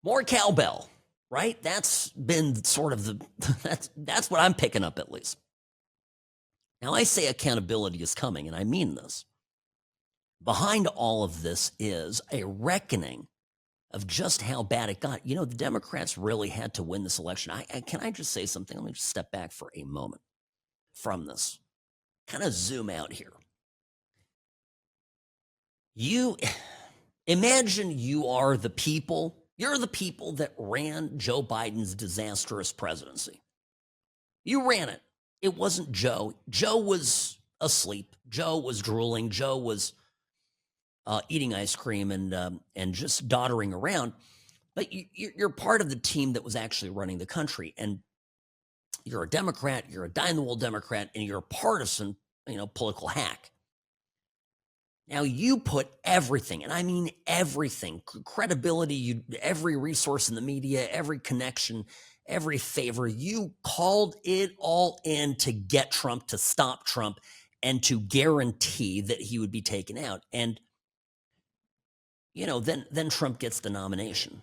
More cowbell, right? That's been sort of that's what I'm picking up, at least. Now, I say accountability is coming, and I mean this. Behind all of this is a reckoning of just how bad it got. The Democrats really had to win this election. Can I just say something? Let me just step back for a moment from this. Kind of zoom out here. You imagine you are the people. You're the people that ran Joe Biden's disastrous presidency. You ran it. It wasn't Joe. Joe was asleep. Joe was drooling. Joe was eating ice cream and just doddering around. But you're part of the team that was actually running the country, and you're a Democrat, you're a dyed-in-the-wool Democrat, and you're a partisan, political hack. Now, you put everything, and I mean everything, credibility, every resource in the media, every connection, every favor, you called it all in to get Trump, to stop Trump, and to guarantee that he would be taken out. And, then Trump gets the nomination.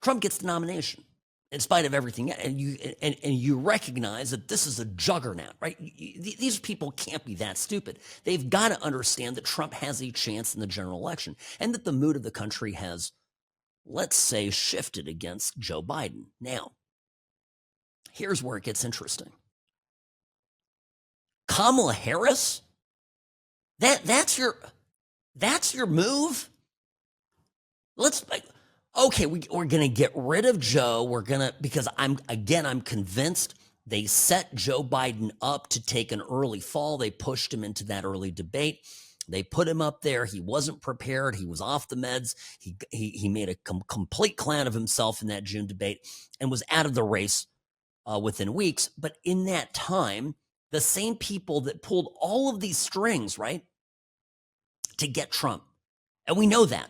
Trump gets the nomination in spite of everything. And you recognize that this is a juggernaut, right? These people can't be that stupid. They've got to understand that Trump has a chance in the general election and that the mood of the country has, let's say, shifted against Joe Biden. Now, here's where it gets interesting. Kamala Harris? That's your move? Okay, we're going to get rid of Joe. Because I'm convinced they set Joe Biden up to take an early fall. They pushed him into that early debate. They put him up there. He wasn't prepared. He was off the meds. He made a complete clown of himself in that June debate and was out of the race within weeks. But in that time, the same people that pulled all of these strings, right, to get Trump, and we know that,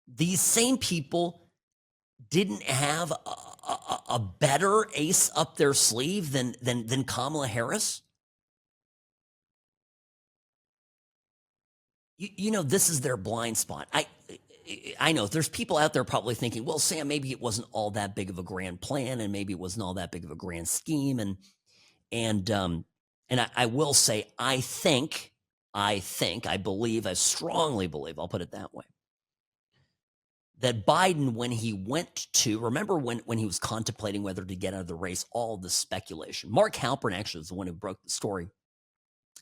these same people didn't have a better ace up their sleeve than Kamala Harris. This is their blind spot. I know there's people out there probably thinking, well, Sam, maybe it wasn't all that big of a grand plan, and maybe it wasn't all that big of a grand scheme, and I will say, I strongly believe, I'll put it that way, that Biden, when he went to, remember when he was contemplating whether to get out of the race, all the speculation. Mark Halpern actually was the one who broke the story.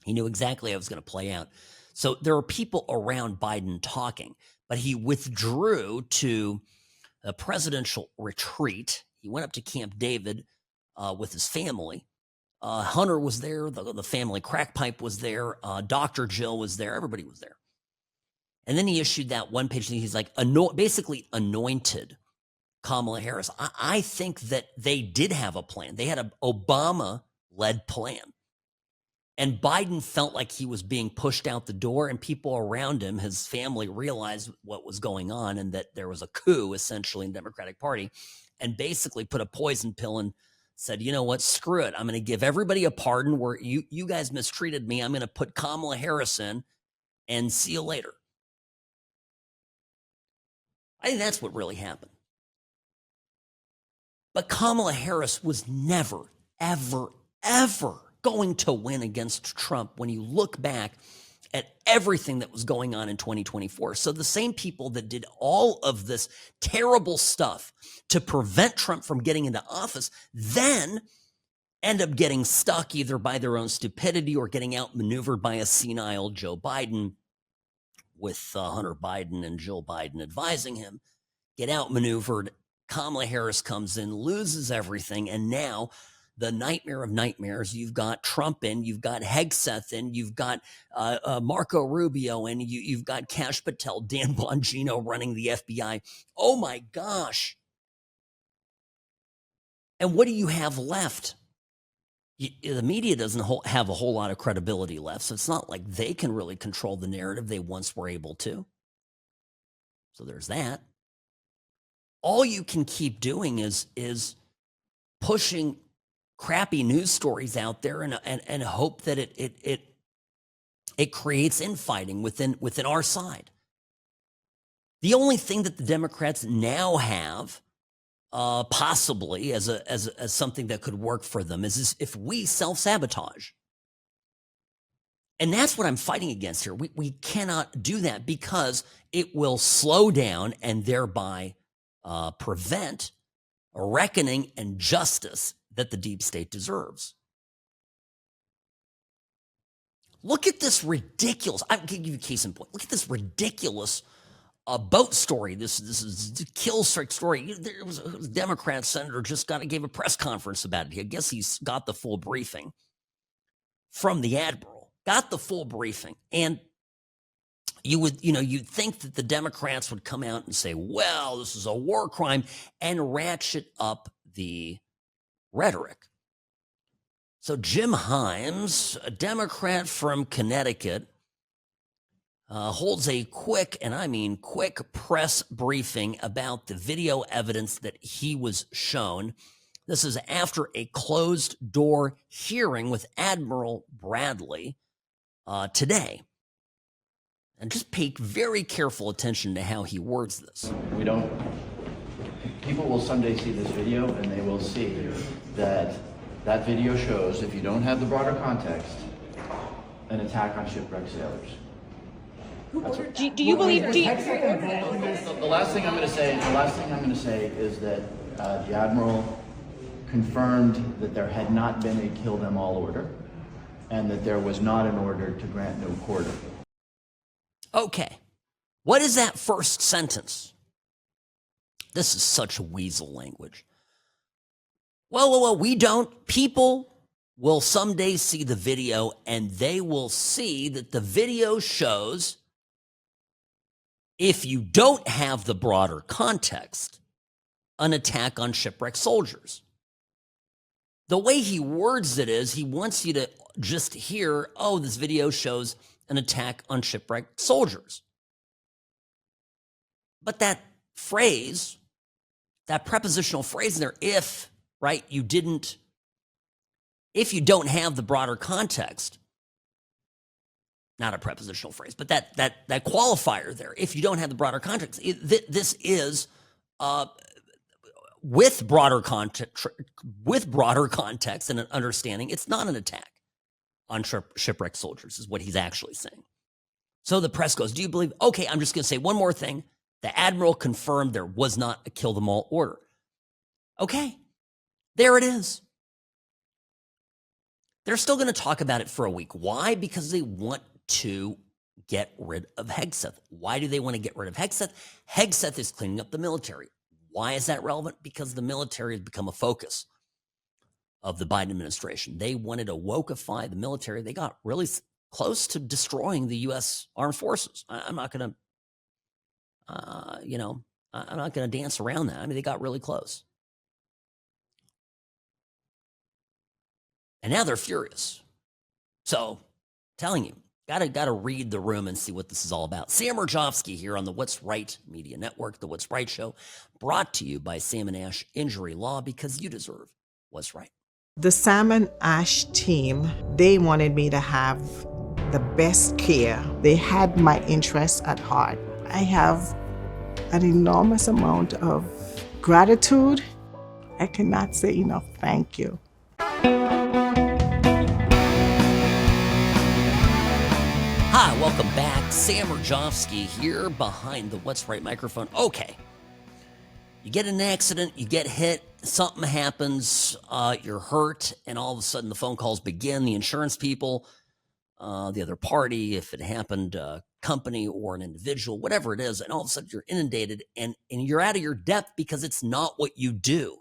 He knew exactly how it was going to play out. So there are people around Biden talking, but he withdrew to a presidential retreat. He went up to Camp David with his family. Hunter was there. The family crack pipe was there. Dr. Jill was there. Everybody was there. And then he issued that one page thing. He's like, basically anointed Kamala Harris. I think that they did have a plan. They had an Obama-led plan. And Biden felt like he was being pushed out the door, and people around him, his family, realized what was going on and that there was a coup, essentially, in the Democratic Party, and basically put a poison pill and said, you know what, screw it. I'm going to give everybody a pardon where you guys mistreated me. I'm going to put Kamala Harris in and see you later. I think that's what really happened. But Kamala Harris was never, ever, ever going to win against Trump when you look back at everything that was going on in 2024. So the same people that did all of this terrible stuff to prevent Trump from getting into office then end up getting stuck either by their own stupidity or getting outmaneuvered by a senile Joe Biden, with Hunter Biden and Jill Biden advising him, get outmaneuvered. Kamala Harris comes in, loses everything, and now the nightmare of nightmares, you've got Trump in, you've got Hegseth in, you've got Marco Rubio in, you've got Kash Patel, Dan Bongino running the FBI. Oh my gosh. And what do you have left? The media doesn't have a whole lot of credibility left, so it's not like they can really control the narrative they once were able to. So there's that. All you can keep doing is pushing crappy news stories out there and hope that it creates infighting within our side. The only thing that the Democrats now have, possibly as something that could work for them, is if we self-sabotage. And that's what I'm fighting against here. We cannot do that because it will slow down and thereby prevent a reckoning and justice that the deep state deserves. Look at this ridiculous, I'll give you a case in point. Look at this ridiculous boat story. This is a kill strike story. There was a Democrat senator just gave a press conference about it. I guess he's got the full briefing from the Admiral. got the full briefing. And you'd think that the Democrats would come out and say, well, this is a war crime, and ratchet up the rhetoric. So Jim Himes, a Democrat from Connecticut, holds a quick, and I mean quick, press briefing about the video evidence that he was shown. This is after a closed-door hearing with Admiral Bradley today. And just pay very careful attention to how he words this. People will someday see this video and they will see that that video shows, if you don't have the broader context, an attack on shipwrecked sailors. Do you believe? The last thing I'm going to say is that the Admiral confirmed that there had not been a kill them all order and that there was not an order to grant no quarter. Okay, what is that first sentence? This is such weasel language. Well, we don't. People will someday see the video and they will see that the video shows, if you don't have the broader context, an attack on shipwrecked soldiers. The way he words it is he wants you to just hear, oh, this video shows an attack on shipwrecked soldiers. But that phrase, that prepositional phrase in there, if, right, if you don't have the broader context, not a prepositional phrase, but that qualifier there, if you don't have the broader context, this is with broader context and an understanding, it's not an attack on shipwrecked soldiers, is what he's actually saying. So the press goes, do you believe? Okay, I'm just going to say one more thing. The Admiral confirmed there was not a kill them all order. Okay, there it is. They're still going to talk about it for a week. Why? Because they want to get rid of Hegseth. Why do they want to get rid of Hegseth? Hegseth is cleaning up the military. Why is that relevant? Because the military has become a focus of the Biden administration. They wanted to wokeify the military. They got really close to destroying the U.S. Armed Forces. I'm not going to, I'm not going to dance around that. I mean, they got really close. And now they're furious. So, telling you, gotta read the room and see what this is all about. Sam Mirejovsky here on the What's Right Media Network, the What's Right Show, brought to you by Sam and Ash Injury Law, because you deserve what's right. The Sam and Ash team, they wanted me to have the best care. They had my interests at heart. I have an enormous amount of gratitude. I cannot say enough thank you. Hi, welcome back. Sam Mirejovsky here behind the What's Right microphone. Okay. You get in an accident, you get hit, something happens, you're hurt, and all of a sudden the phone calls begin. The insurance people, the other party, if it happened, a company or an individual, whatever it is, and all of a sudden you're inundated and you're out of your depth because it's not what you do.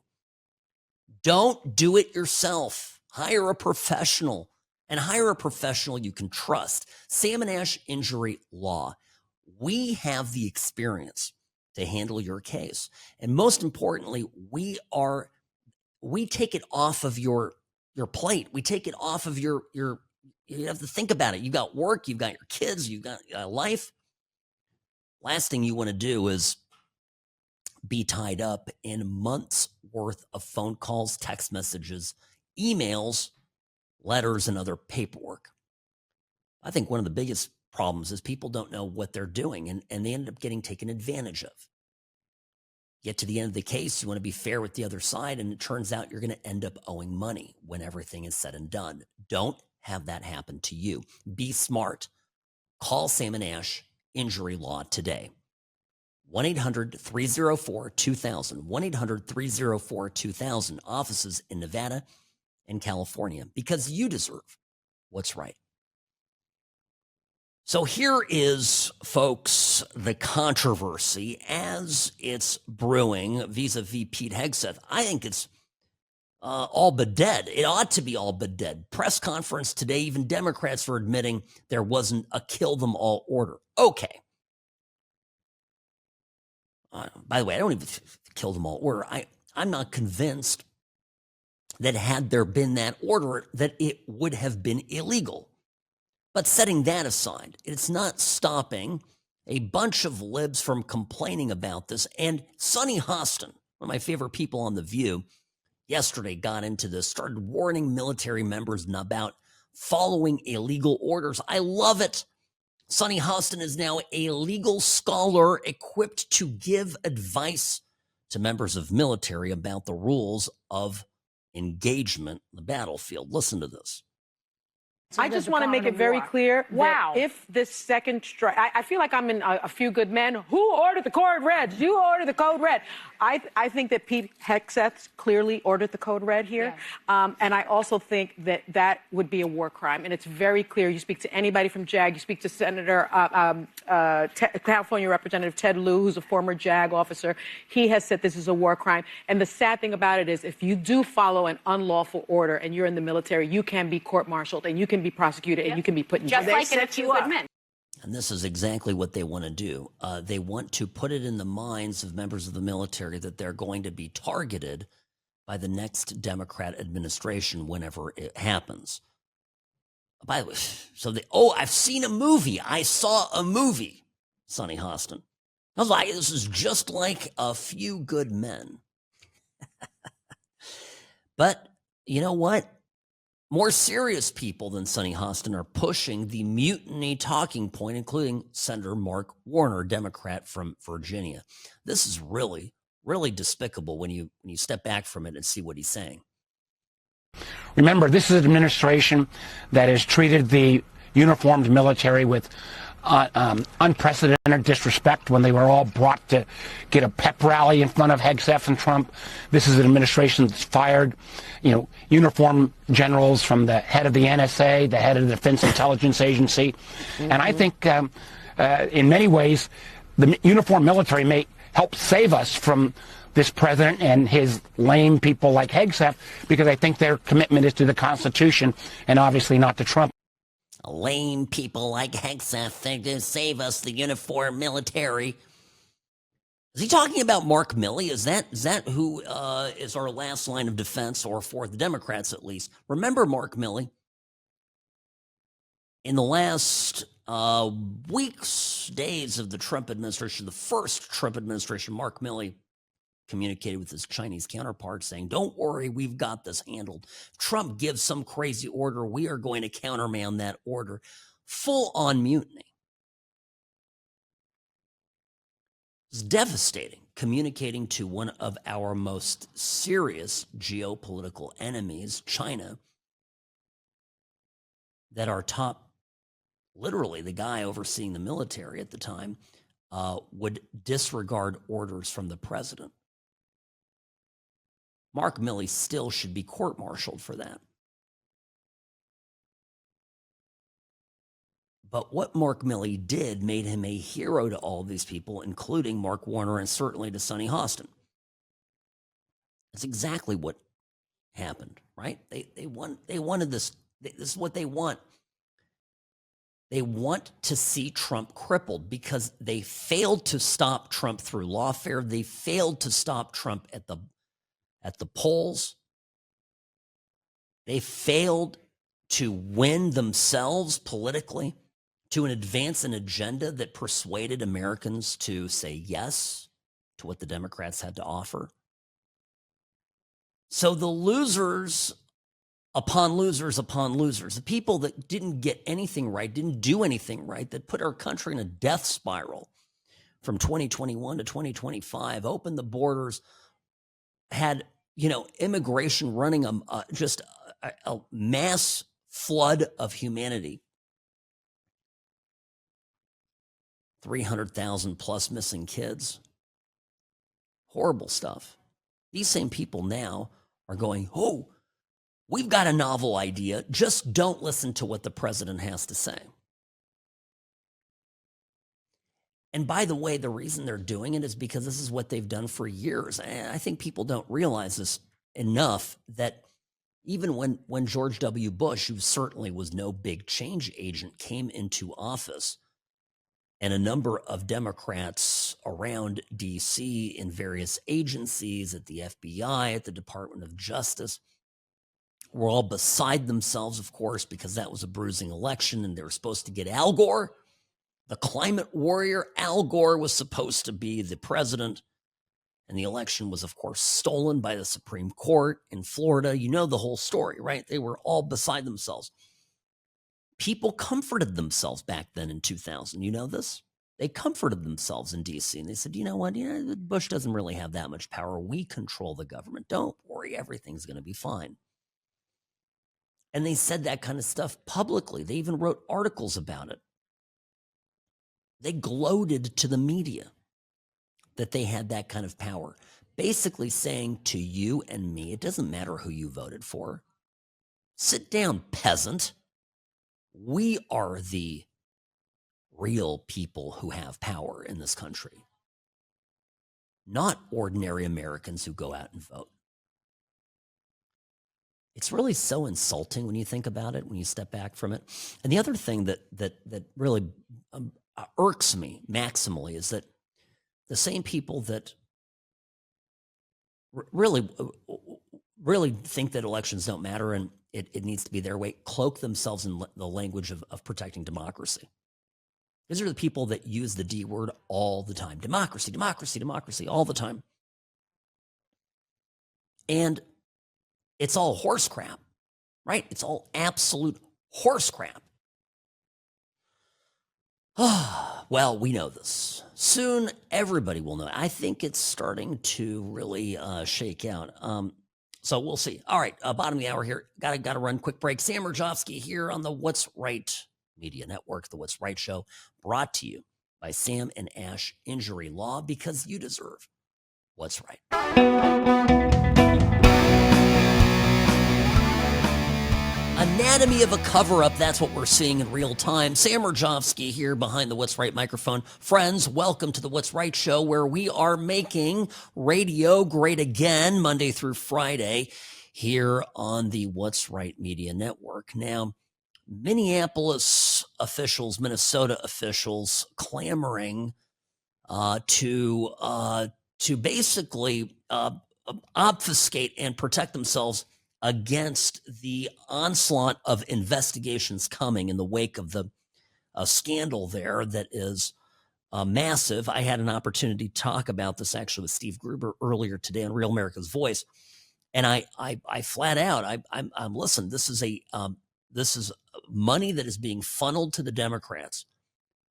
Don't do it yourself. Hire a professional, and hire a professional you can trust. Sam and Ash Injury Law. We have the experience to handle your case. And most importantly, we take it off of your plate. We take it off of you have to think about it. You've got work, you've got your kids, you've got a life. Last thing you want to do is be tied up in months worth of phone calls, text messages, emails, letters, and other paperwork. I think one of the biggest problems is people don't know what they're doing, and they end up getting taken advantage of. Get to the end of the case, you want to be fair with the other side, and it turns out you're going to end up owing money when everything is said and done. Don't have that happen to you. Be smart. Call Sam and Ash Injury Law today. 1-800-304-2000. 1-800-304-2000. Offices in Nevada and California, because you deserve what's right. So here is, folks, the controversy as it's brewing vis-a-vis Pete Hegseth. I think it's all but dead. It ought to be all but dead. Press conference today, even Democrats were admitting there wasn't a kill them all order. Okay. By the way, I don't even kill them all order. I'm not convinced that had there been that order, that it would have been illegal. But setting that aside, it's not stopping a bunch of libs from complaining about this. And Sonny Hostin, one of my favorite people on The View, yesterday got into this, started warning military members about following illegal orders. I love it. Sonny Hostin is now a legal scholar equipped to give advice to members of military about the rules of engagement in the battlefield. Listen to this. I just want to make it very clear that if this second strike, I feel like I'm in A Few Good Men. Who ordered the code red? You ordered the code red. I think that Pete Hegseth clearly ordered the code red here. Yeah. And I also think that that would be a war crime. And it's very clear. You speak to anybody from JAG, you speak to California Representative Ted Lieu, who's a former JAG officer. He has said this is a war crime. And the sad thing about it is if you do follow an unlawful order and you're in the military, you can be court-martialed and you can be prosecuted and you can be put in jail. Just like in A Few Good Men. And this is exactly what they want to do. They want to put it in the minds of members of the military that they're going to be targeted by the next Democrat administration whenever it happens. By the way, so I've seen a movie. I saw a movie, Sonny Hostin. I was like, this is just like A Few Good Men. But you know what? More serious people than Sonny Hostin are pushing the mutiny talking point, including Senator Mark Warner, Democrat from Virginia. This is really, really despicable when you step back from it and see what he's saying. Remember, this is an administration that has treated the uniformed military with unprecedented disrespect when they were all brought to get a pep rally in front of Hegseth and Trump. This is an administration that's fired, uniform generals from the head of the NSA, the head of the Defense Intelligence Agency. Mm-hmm. And I think in many ways, the uniformed military may help save us from this president and his lame people like Hegseth, because I think their commitment is to the Constitution and obviously not to Trump. Lame people like Hegseth, they're going to save us, the uniformed military. Is he talking about Mark Milley? Is that who is our last line of defense, or for the Democrats at least? Remember Mark Milley? In the last weeks, days of the Trump administration, the first Trump administration, Mark Milley communicated with his Chinese counterpart saying, don't worry, we've got this handled. Trump gives some crazy order, we are going to countermand that order. Full on mutiny. It's devastating, communicating to one of our most serious geopolitical enemies, China, that our top, literally the guy overseeing the military at the time, would disregard orders from the president. Mark Milley still should be court-martialed for that. But what Mark Milley did made him a hero to all these people, including Mark Warner and certainly to Sonny Hostin. That's exactly what happened, right? They wanted this. This is what they want. They want to see Trump crippled because they failed to stop Trump through lawfare. They failed to stop Trump at the polls. They failed to win themselves politically, to advance an agenda that persuaded Americans to say yes to what the Democrats had to offer. So the losers upon losers upon losers, the people that didn't get anything right, didn't do anything right, that put our country in a death spiral from 2021 to 2025, opened the borders, had, immigration running just a mass flood of humanity. 300,000 plus missing kids. Horrible stuff. These same people now are going, oh, we've got a novel idea. Just don't listen to what the president has to say. And by the way, the reason they're doing it is because this is what they've done for years. And I think people don't realize this. enough that even when George W. Bush, who certainly was no big change agent, came into office, and a number of Democrats around D.C. in various agencies, at the FBI, at the Department of Justice, were all beside themselves, of course, because that was a bruising election, and they were supposed to get Al Gore, the climate warrior. Al Gore was supposed to be the president, and the election was, of course, stolen by the Supreme Court in Florida. You know the whole story, right? They were all beside themselves. People comforted themselves back then in 2000. You know this? They comforted themselves in D.C. and they said, you know what? Bush doesn't really have that much power. We control the government. Don't worry. Everything's going to be fine. And they said that kind of stuff publicly. They even wrote articles about it. They gloated to the media that they had that kind of power, basically saying to you and me, it doesn't matter who you voted for. Sit down, peasant. We are the real people who have power in this country, not ordinary Americans who go out and vote. It's really so insulting when you think about it, when you step back from it. And the other thing that really irks me maximally is that the same people that really think that elections don't matter and it needs to be their way, cloak themselves in the language of protecting democracy. These are the people that use the D word all the time. Democracy, democracy, democracy, all the time. And it's all horse crap, right? It's all absolute horse crap. Well, we know this. Soon, everybody will know. I think it's starting to really shake out. So we'll see. All right, bottom of the hour here. Got to run. Quick break. Sam Mirejovsky here on the What's Right Media Network, the What's Right Show, brought to you by Sam and Ash Injury Law, because you deserve what's right. Anatomy of a cover-up, that's what we're seeing in real time. Sam Mirejovsky here behind the What's Right microphone. Friends, welcome to the What's Right Show, where we are making radio great again, Monday through Friday, here on the What's Right Media Network. Now, Minneapolis officials, Minnesota officials, clamoring to basically obfuscate and protect themselves against the onslaught of investigations coming in the wake of the scandal there that is massive. I had an opportunity to talk about this actually with Steve Gruber earlier today on Real America's Voice, and I flat out, I'm listen. This is money that is being funneled to the Democrats,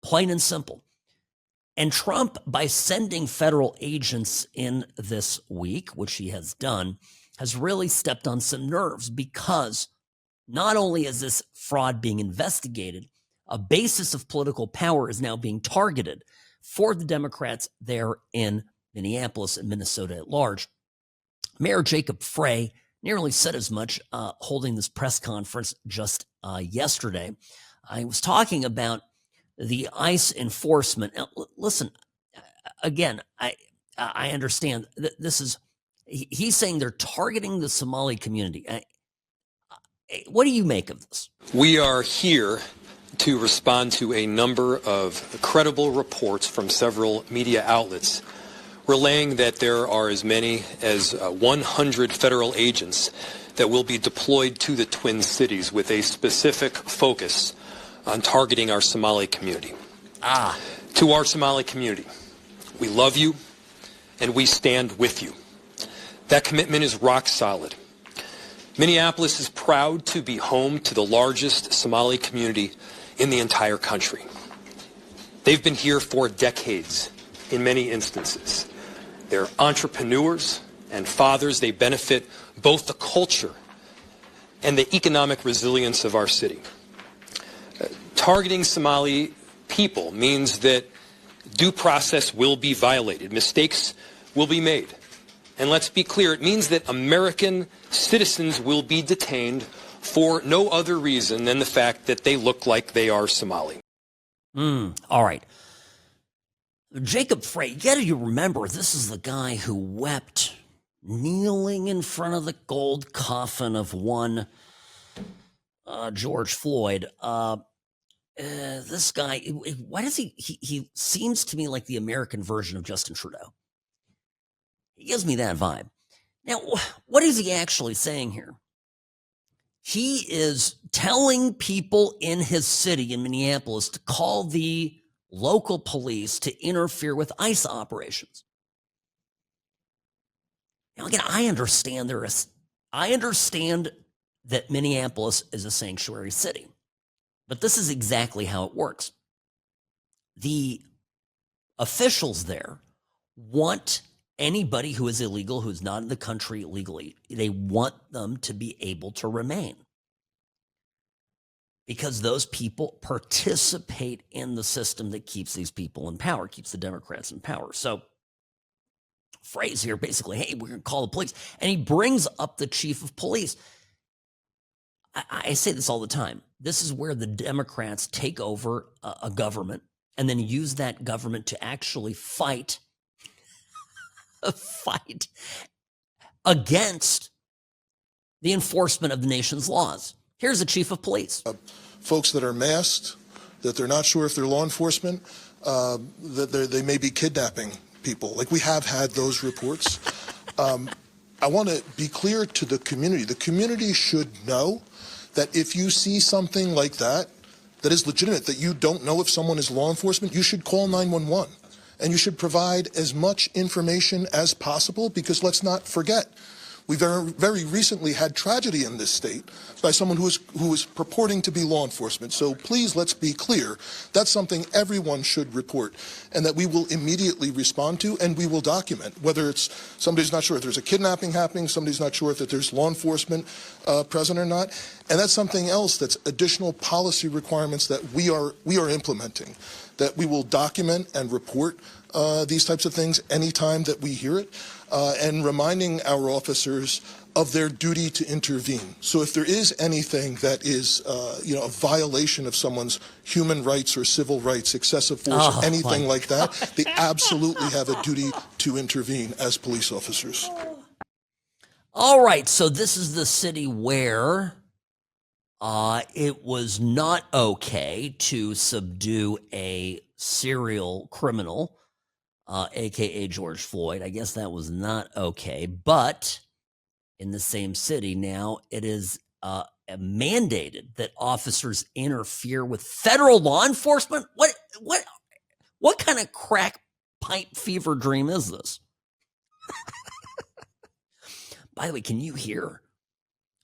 plain and simple. And Trump, by sending federal agents in this week, which he has done, has really stepped on some nerves, because not only is this fraud being investigated, a basis of political power is now being targeted for the Democrats there in Minneapolis and Minnesota at large. Mayor Jacob Frey nearly said as much holding this press conference just yesterday. I was talking about the ICE enforcement. Now, listen, again, I understand that this is, he's saying they're targeting the Somali community. What do you make of this? We are here to respond to a number of credible reports from several media outlets relaying that there are as many as 100 federal agents that will be deployed to the Twin Cities with a specific focus on targeting our Somali community. To our Somali community, we love you and we stand with you. That commitment is rock solid. Minneapolis is proud to be home to the largest Somali community in the entire country. They've been here for decades in many instances. They're entrepreneurs and fathers. They benefit both the culture and the economic resilience of our city. Targeting Somali people means that due process will be violated. Mistakes will be made. And let's be clear, it means that American citizens will be detained for no other reason than the fact that they look like they are Somali. All right. Jacob Frey, you got to remember, this is the guy who wept kneeling in front of the gold coffin of one George Floyd. This guy, why does he seems to me like the American version of Justin Trudeau. He gives me that vibe. Now, what is he actually saying here? He is telling people in his city, in Minneapolis, to call the local police to interfere with ICE operations. Now, again, I understand that Minneapolis is a sanctuary city, but this is exactly how it works. The officials there want anybody who is illegal, who's not in the country legally, they want them to be able to remain, because those people participate in the system that keeps these people in power, keeps the Democrats in power. So, phrase here basically, hey, we're going to call the police. And he brings up the chief of police. I say this all the time. This is where the Democrats take over a government and then use that government to actually fight against the enforcement of the nation's laws. Here's the chief of police. Folks that are masked, that they're not sure if they're law enforcement, that they may be kidnapping people. Like, we have had those reports. I want to be clear to the community. The community should know that if you see something like that, that is legitimate, that you don't know if someone is law enforcement, you should call 911. And you should provide as much information as possible, because let's not forget, we very recently had tragedy in this state by someone who was purporting to be law enforcement. So please, let's be clear. That's something everyone should report, and that we will immediately respond to, and we will document, whether it's somebody's not sure if there's a kidnapping happening, somebody's not sure if there's law enforcement present or not. And that's something else, that's additional policy requirements that we are implementing, that we will document and report these types of things anytime that we hear it, and reminding our officers of their duty to intervene. So if there is anything that is, a violation of someone's human rights or civil rights, excessive force, or anything like that, they absolutely have a duty to intervene as police officers. All right, so this is the city where it was not okay to subdue a serial criminal, a.k.a. George Floyd. I guess that was not okay. But in the same city now, it is mandated that officers interfere with federal law enforcement. What kind of crack pipe fever dream is this? By the way, can you hear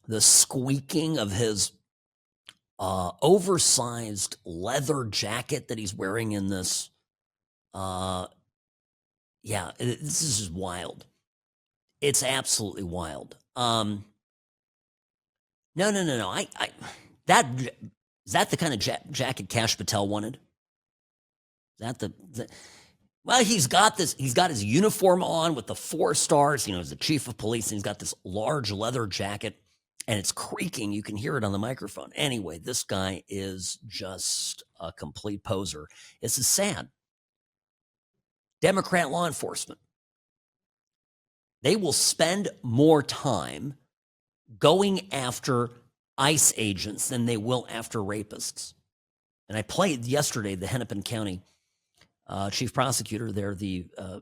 the squeaking of his oversized leather jacket that he's wearing in this? Yeah, this is just wild. It's absolutely wild. No. Is that the kind of jacket Kash Patel wanted? Is that well, he's got his uniform on with the 4 stars, as the chief of police, and he's got this large leather jacket, and it's creaking. You can hear it on the microphone. Anyway, this guy is just a complete poser. This is sad. Democrat law enforcement, they will spend more time going after ICE agents than they will after rapists. And I played yesterday the Hennepin County chief prosecutor there,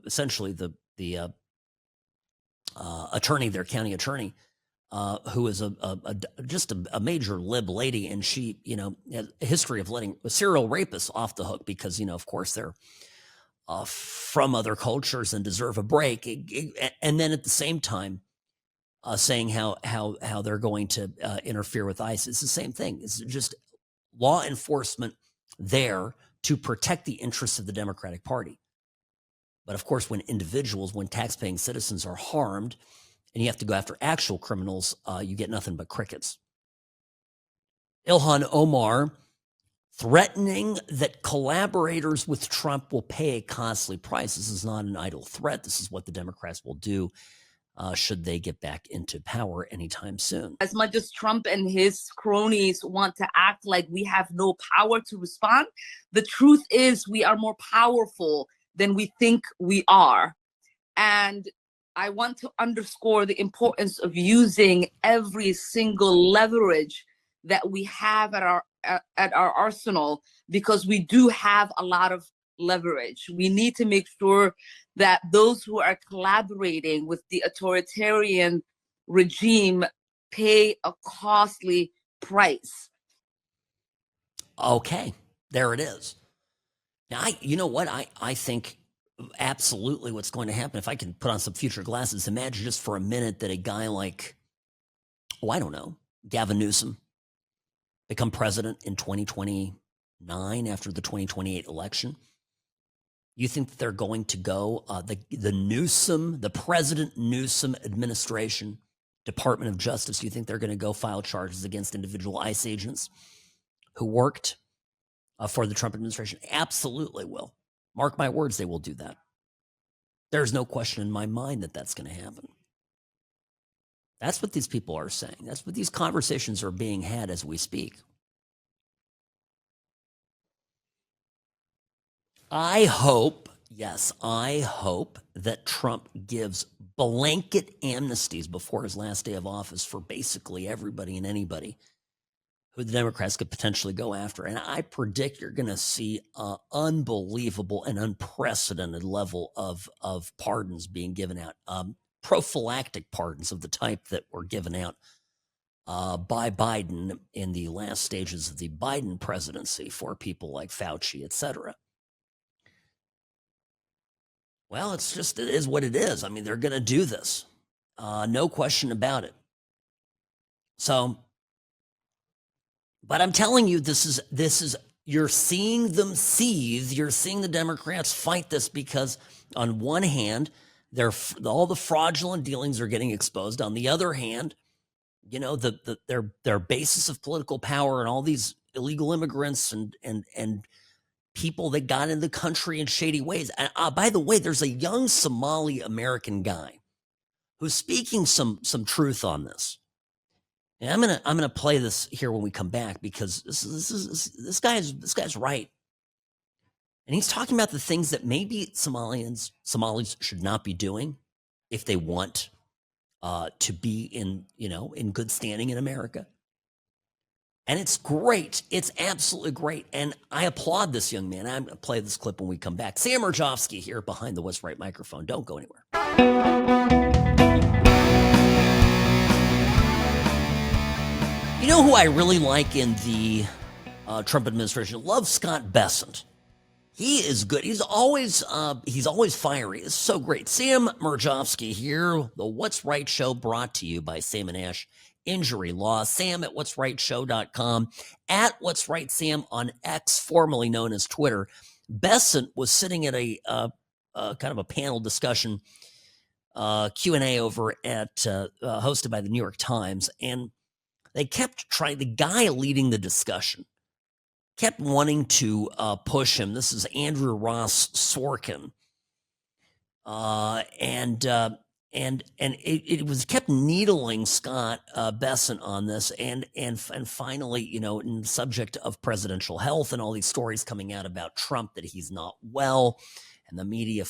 essentially the attorney there, county attorney, who is just a major lib lady, and she has a history of letting serial rapists off the hook because of course they're from other cultures and deserve a break, and then at the same time saying how they're going to interfere with ICE. It's the same thing. It's just law enforcement there to protect the interests of the Democratic Party. But of course, when taxpaying citizens are harmed, and you have to go after actual criminals, you get nothing but crickets. Ilhan Omar threatening that collaborators with Trump will pay a costly price. This is not an idle threat. This is what the Democrats will do should they get back into power anytime soon. As much as Trump and his cronies want to act like we have no power to respond, the truth is we are more powerful than we think we are. And I want to underscore the importance of using every single leverage that we have at our arsenal, because we do have a lot of leverage. We need to make sure that those who are collaborating with the authoritarian regime pay a costly price. Okay, there it is. Now, you know what? I think absolutely what's going to happen, if I can put on some future glasses, imagine just for a minute that a guy like, I don't know, Gavin Newsom become president in 2029 after the 2028 election. You think that they're going to go, the Newsom, the President Newsom administration, Department of Justice, you think they're going to go file charges against individual ICE agents who worked for the Trump administration? Absolutely will. Mark my words, they will do that. There's no question in my mind that that's going to happen. That's what these people are saying. That's what these conversations are being had as we speak. I hope, yes, I hope that Trump gives blanket amnesties before his last day of office for basically everybody and anybody who the Democrats could potentially go after. And I predict you're going to see an unbelievable and unprecedented level of pardons being given out, prophylactic pardons of the type that were given out by Biden in the last stages of the Biden presidency for people like Fauci, et cetera. Well, it is what it is. I mean, they're going to do this. No question about it. So, but I'm telling you, this is, you're seeing them seethe. You're seeing the Democrats fight this because on one hand, all the fraudulent dealings are getting exposed. On the other hand, you know, their basis of political power and all these illegal immigrants and people that got in the country in shady ways. By the way, there's a young Somali American guy who's speaking some truth on this. And I'm gonna play this here when we come back, because this guy's right, and he's talking about the things that maybe Somalis should not be doing if they want to be in good standing in America. And it's great. It's absolutely great. And I applaud this young man. I'm going to play this clip when we come back. Sam Mirejovsky here behind the What's Right microphone. Don't go anywhere. You know who I really like in the Trump administration? Love Scott Bessent. He is good. He's always fiery. It's so great. Sam Mirejovsky here, the What's Right show, brought to you by Sam and Ash Injury Law. Sam at what'srightshow.com, at What's Right Sam on X, formerly known as Twitter. Bessent was sitting at a kind of a panel discussion, Q&A over at hosted by the New York Times, and they kept trying. The guy leading the discussion kept wanting to push him. This is Andrew Ross Sorkin, and it was kept needling Scott Bessent on this, and finally, you know, in the subject of presidential health and all these stories coming out about Trump that he's not well, and the media,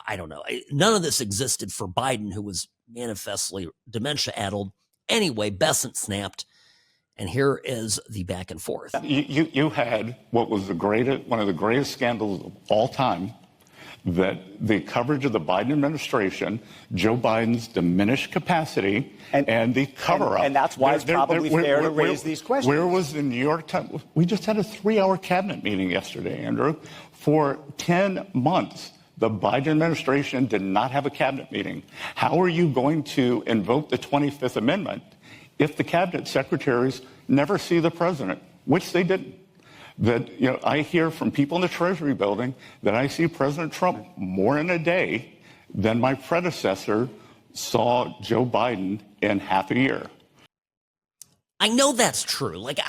I don't know. None of this existed for Biden, who was manifestly dementia-addled. Anyway, Bessent snapped, and here is the back and forth. You had what was one of the greatest scandals of all time, that the coverage of the Biden administration, Joe Biden's diminished capacity, and the cover-up. And that's why it's probably fair to raise these questions. Where was the New York Times? We just had a 3-hour cabinet meeting yesterday, Andrew. For 10 months, the Biden administration did not have a cabinet meeting. How are you going to invoke the 25th Amendment if the cabinet secretaries never see the president, which they didn't? That, you know, I hear from people in the Treasury building that I see President Trump more in a day than my predecessor saw Joe Biden in half a year. I know that's true. Like,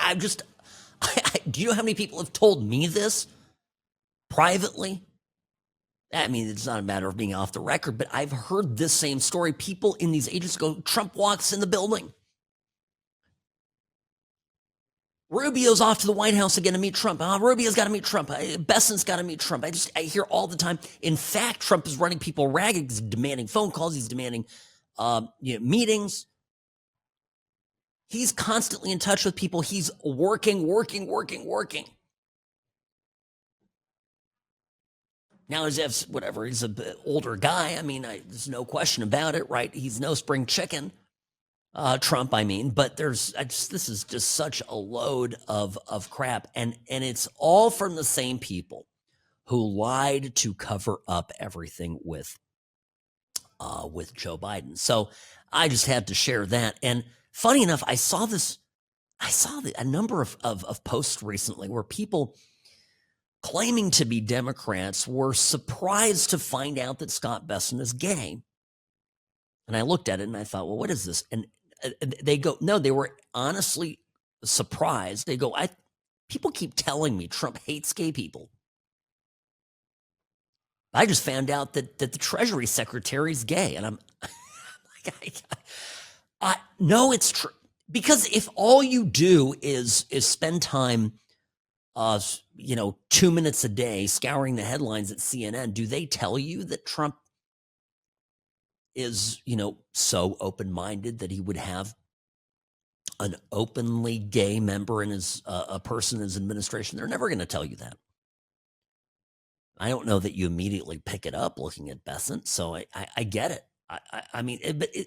do you know how many people have told me this privately? I mean, it's not a matter of being off the record, but I've heard this same story. People in these agencies go, Trump walks in the building. Rubio's off to the White House again to meet Trump. Rubio's got to meet Trump. Bessent's got to meet Trump. I hear all the time. In fact, Trump is running people ragged. He's demanding phone calls. He's demanding meetings. He's constantly in touch with people. He's working. Now, as whatever, he's an older guy. I mean, there's no question about it, right? He's no spring chicken. Trump, I mean, but this is just such a load of crap, and it's all from the same people who lied to cover up everything with Joe Biden. So I just had to share that. And funny enough, I saw a number of posts recently where people claiming to be Democrats were surprised to find out that Scott Bessent is gay. And I looked at it and I thought, well, what is this? And they go, no, they were honestly surprised. They go, people keep telling me Trump hates gay people. I just found out that the Treasury Secretary is gay. And I'm like, no, it's true. Because if all you do is spend time, 2 minutes a day scouring the headlines at CNN, do they tell you that Trump is, so open-minded that he would have an openly gay member in his a person in his administration? They're never going to tell you that. I don't know that you immediately pick it up looking at Bessent, so I get it. I mean,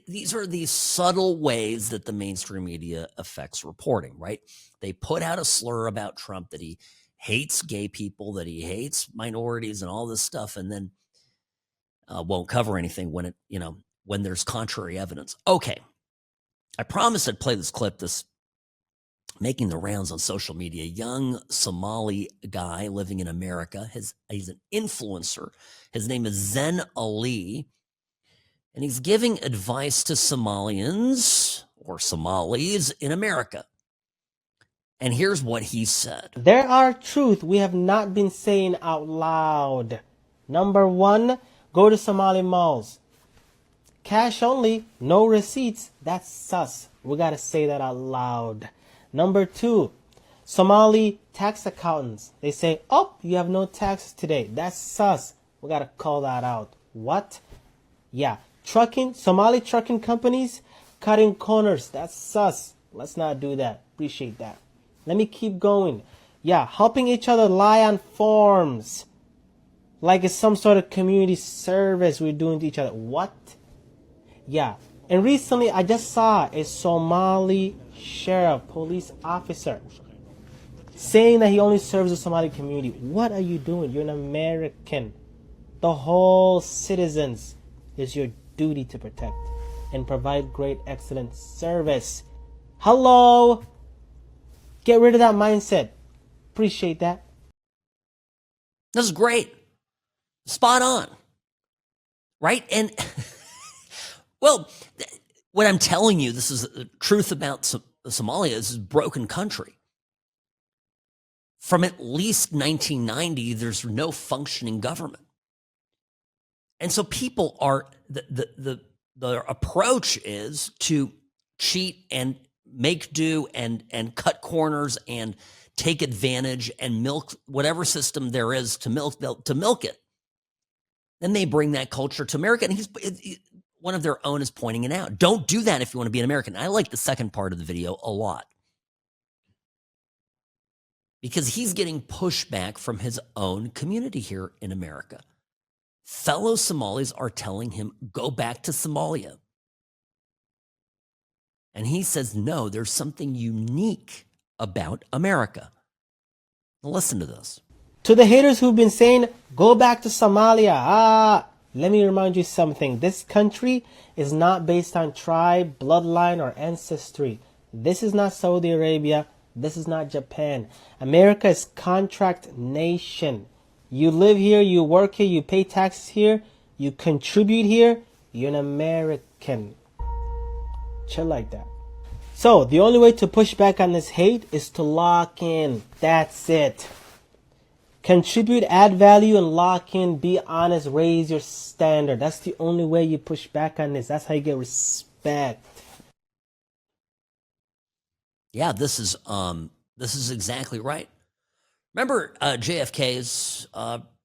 these are these subtle ways that the mainstream media affects reporting, right? They put out a slur about Trump that he hates gay people, that he hates minorities and all this stuff, and then won't cover anything when there's contrary evidence. Okay, I promised I'd play this clip. This making the rounds on social media. Young Somali guy living in America. He's an influencer. His name is Zen Ali, and he's giving advice to Somalians or Somalis in America. And here's what he said. There are truths we have not been saying out loud. Number one, go to Somali malls. Cash only, no receipts. That's sus. We got to say that out loud. Number two, Somali tax accountants. They say, oh, you have no taxes today. That's sus. We got to call that out. What? Yeah. Somali trucking companies cutting corners. That's sus. Let's not do that. Appreciate that. Let me keep going. Yeah, helping each other lie on forms. Like it's some sort of community service we're doing to each other. What? Yeah. And recently I just saw a Somali sheriff, police officer, saying that he only serves the Somali community. What are you doing? You're an American. The whole citizens is your duty to protect and provide great, excellent service. Hello? Get rid of that mindset. Appreciate that. This is great. Spot on. Right? And, well, what I'm telling you, this is the truth about Somalia. This is a broken country. From at least 1990, there's no functioning government. And so people are, the approach is to cheat and make do and cut corners and take advantage and milk whatever system there is to milk it. Then they bring that culture to America, and one of their own is pointing it out. Don't do that if you want to be an American. I like the second part of the video a lot because he's getting pushback from his own community here in America. Fellow Somalis are telling him, go back to Somalia. And he says, no, there's something unique about America. Listen to this. To the haters who've been saying, go back to Somalia. Let me remind you something. This country is not based on tribe, bloodline, or ancestry. This is not Saudi Arabia. This is not Japan. America is contract nation. You live here, you work here, you pay taxes here, you contribute here, you're an American. Chill like that. So, the only way to push back on this hate is to lock in. That's it. Contribute, add value, and lock in. Be honest, raise your standard. That's the only way you push back on this. That's how you get respect. Yeah, this is This is exactly right. Remember JFK's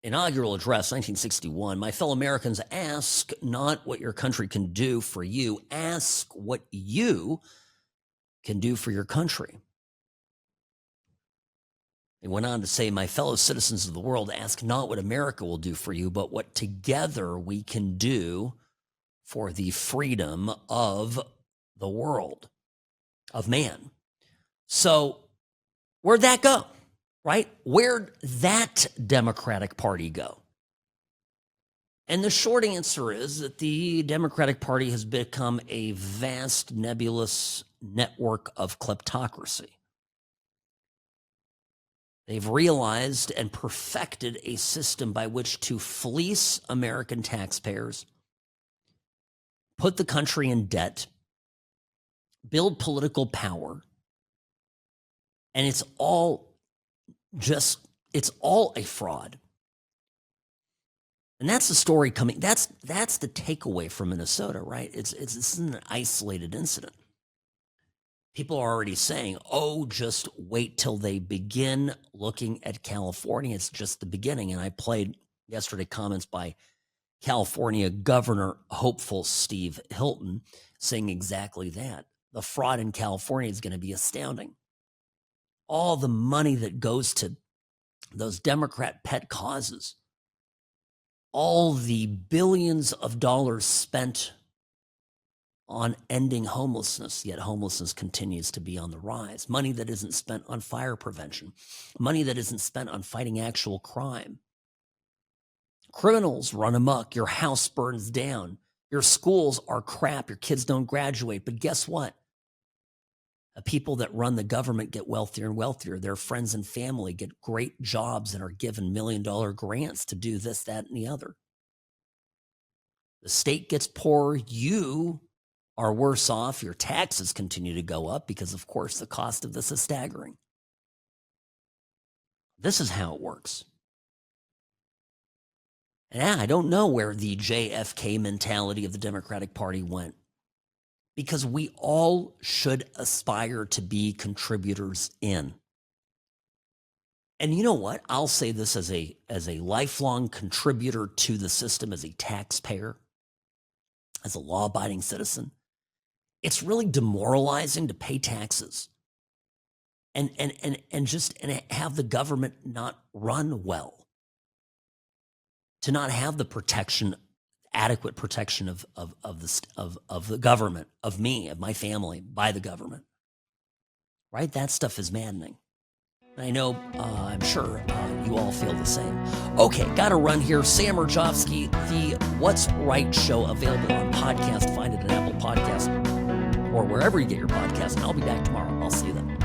inaugural address, 1961, my fellow Americans, ask not what your country can do for you, ask what you can do for your country. He went on to say, my fellow citizens of the world, ask not what America will do for you, but what together we can do for the freedom of the world, of man. So where'd that go, right? Where'd that Democratic Party go? And the short answer is that the Democratic Party has become a vast, nebulous network of kleptocracy. They've realized and perfected a system by which to fleece American taxpayers, put the country in debt, build political power, and it's all a fraud. And that's the story coming. That's the takeaway from Minnesota, right? It's an isolated incident. People are already saying, oh, just wait till they begin looking at California. It's just the beginning. And I played yesterday comments by California Governor Hopeful Steve Hilton saying exactly that. The fraud in California is going to be astounding. All the money that goes to those Democrat pet causes, all the billions of dollars spent on ending homelessness, yet homelessness continues to be on the rise. Money that isn't spent on fire prevention, money that isn't spent on fighting actual crime. Criminals run amok, your house burns down, your schools are crap, your kids don't graduate. But guess what? The people that run the government get wealthier and wealthier. Their friends and family get great jobs and are given $1 million grants to do this, that, and the other. The state gets poorer. You are worse off. Your taxes continue to go up because, of course, the cost of this is staggering. This is how it works. And I don't know where the JFK mentality of the Democratic Party went, because we all should aspire to be contributors in. And you know what? I'll say this as a lifelong contributor to the system, as a taxpayer, as a law-abiding citizen. It's really demoralizing to pay taxes and have the government not run well, to not have the protection, adequate protection of the government, of me, of my family, by the government. Right? That stuff is maddening. I know, I'm sure you all feel the same. Okay, got to run here. Sam Mirejovsky, the What's Right show, available on podcast. Find it at Apple Podcast or wherever you get your podcast. And I'll be back tomorrow. I'll see you then.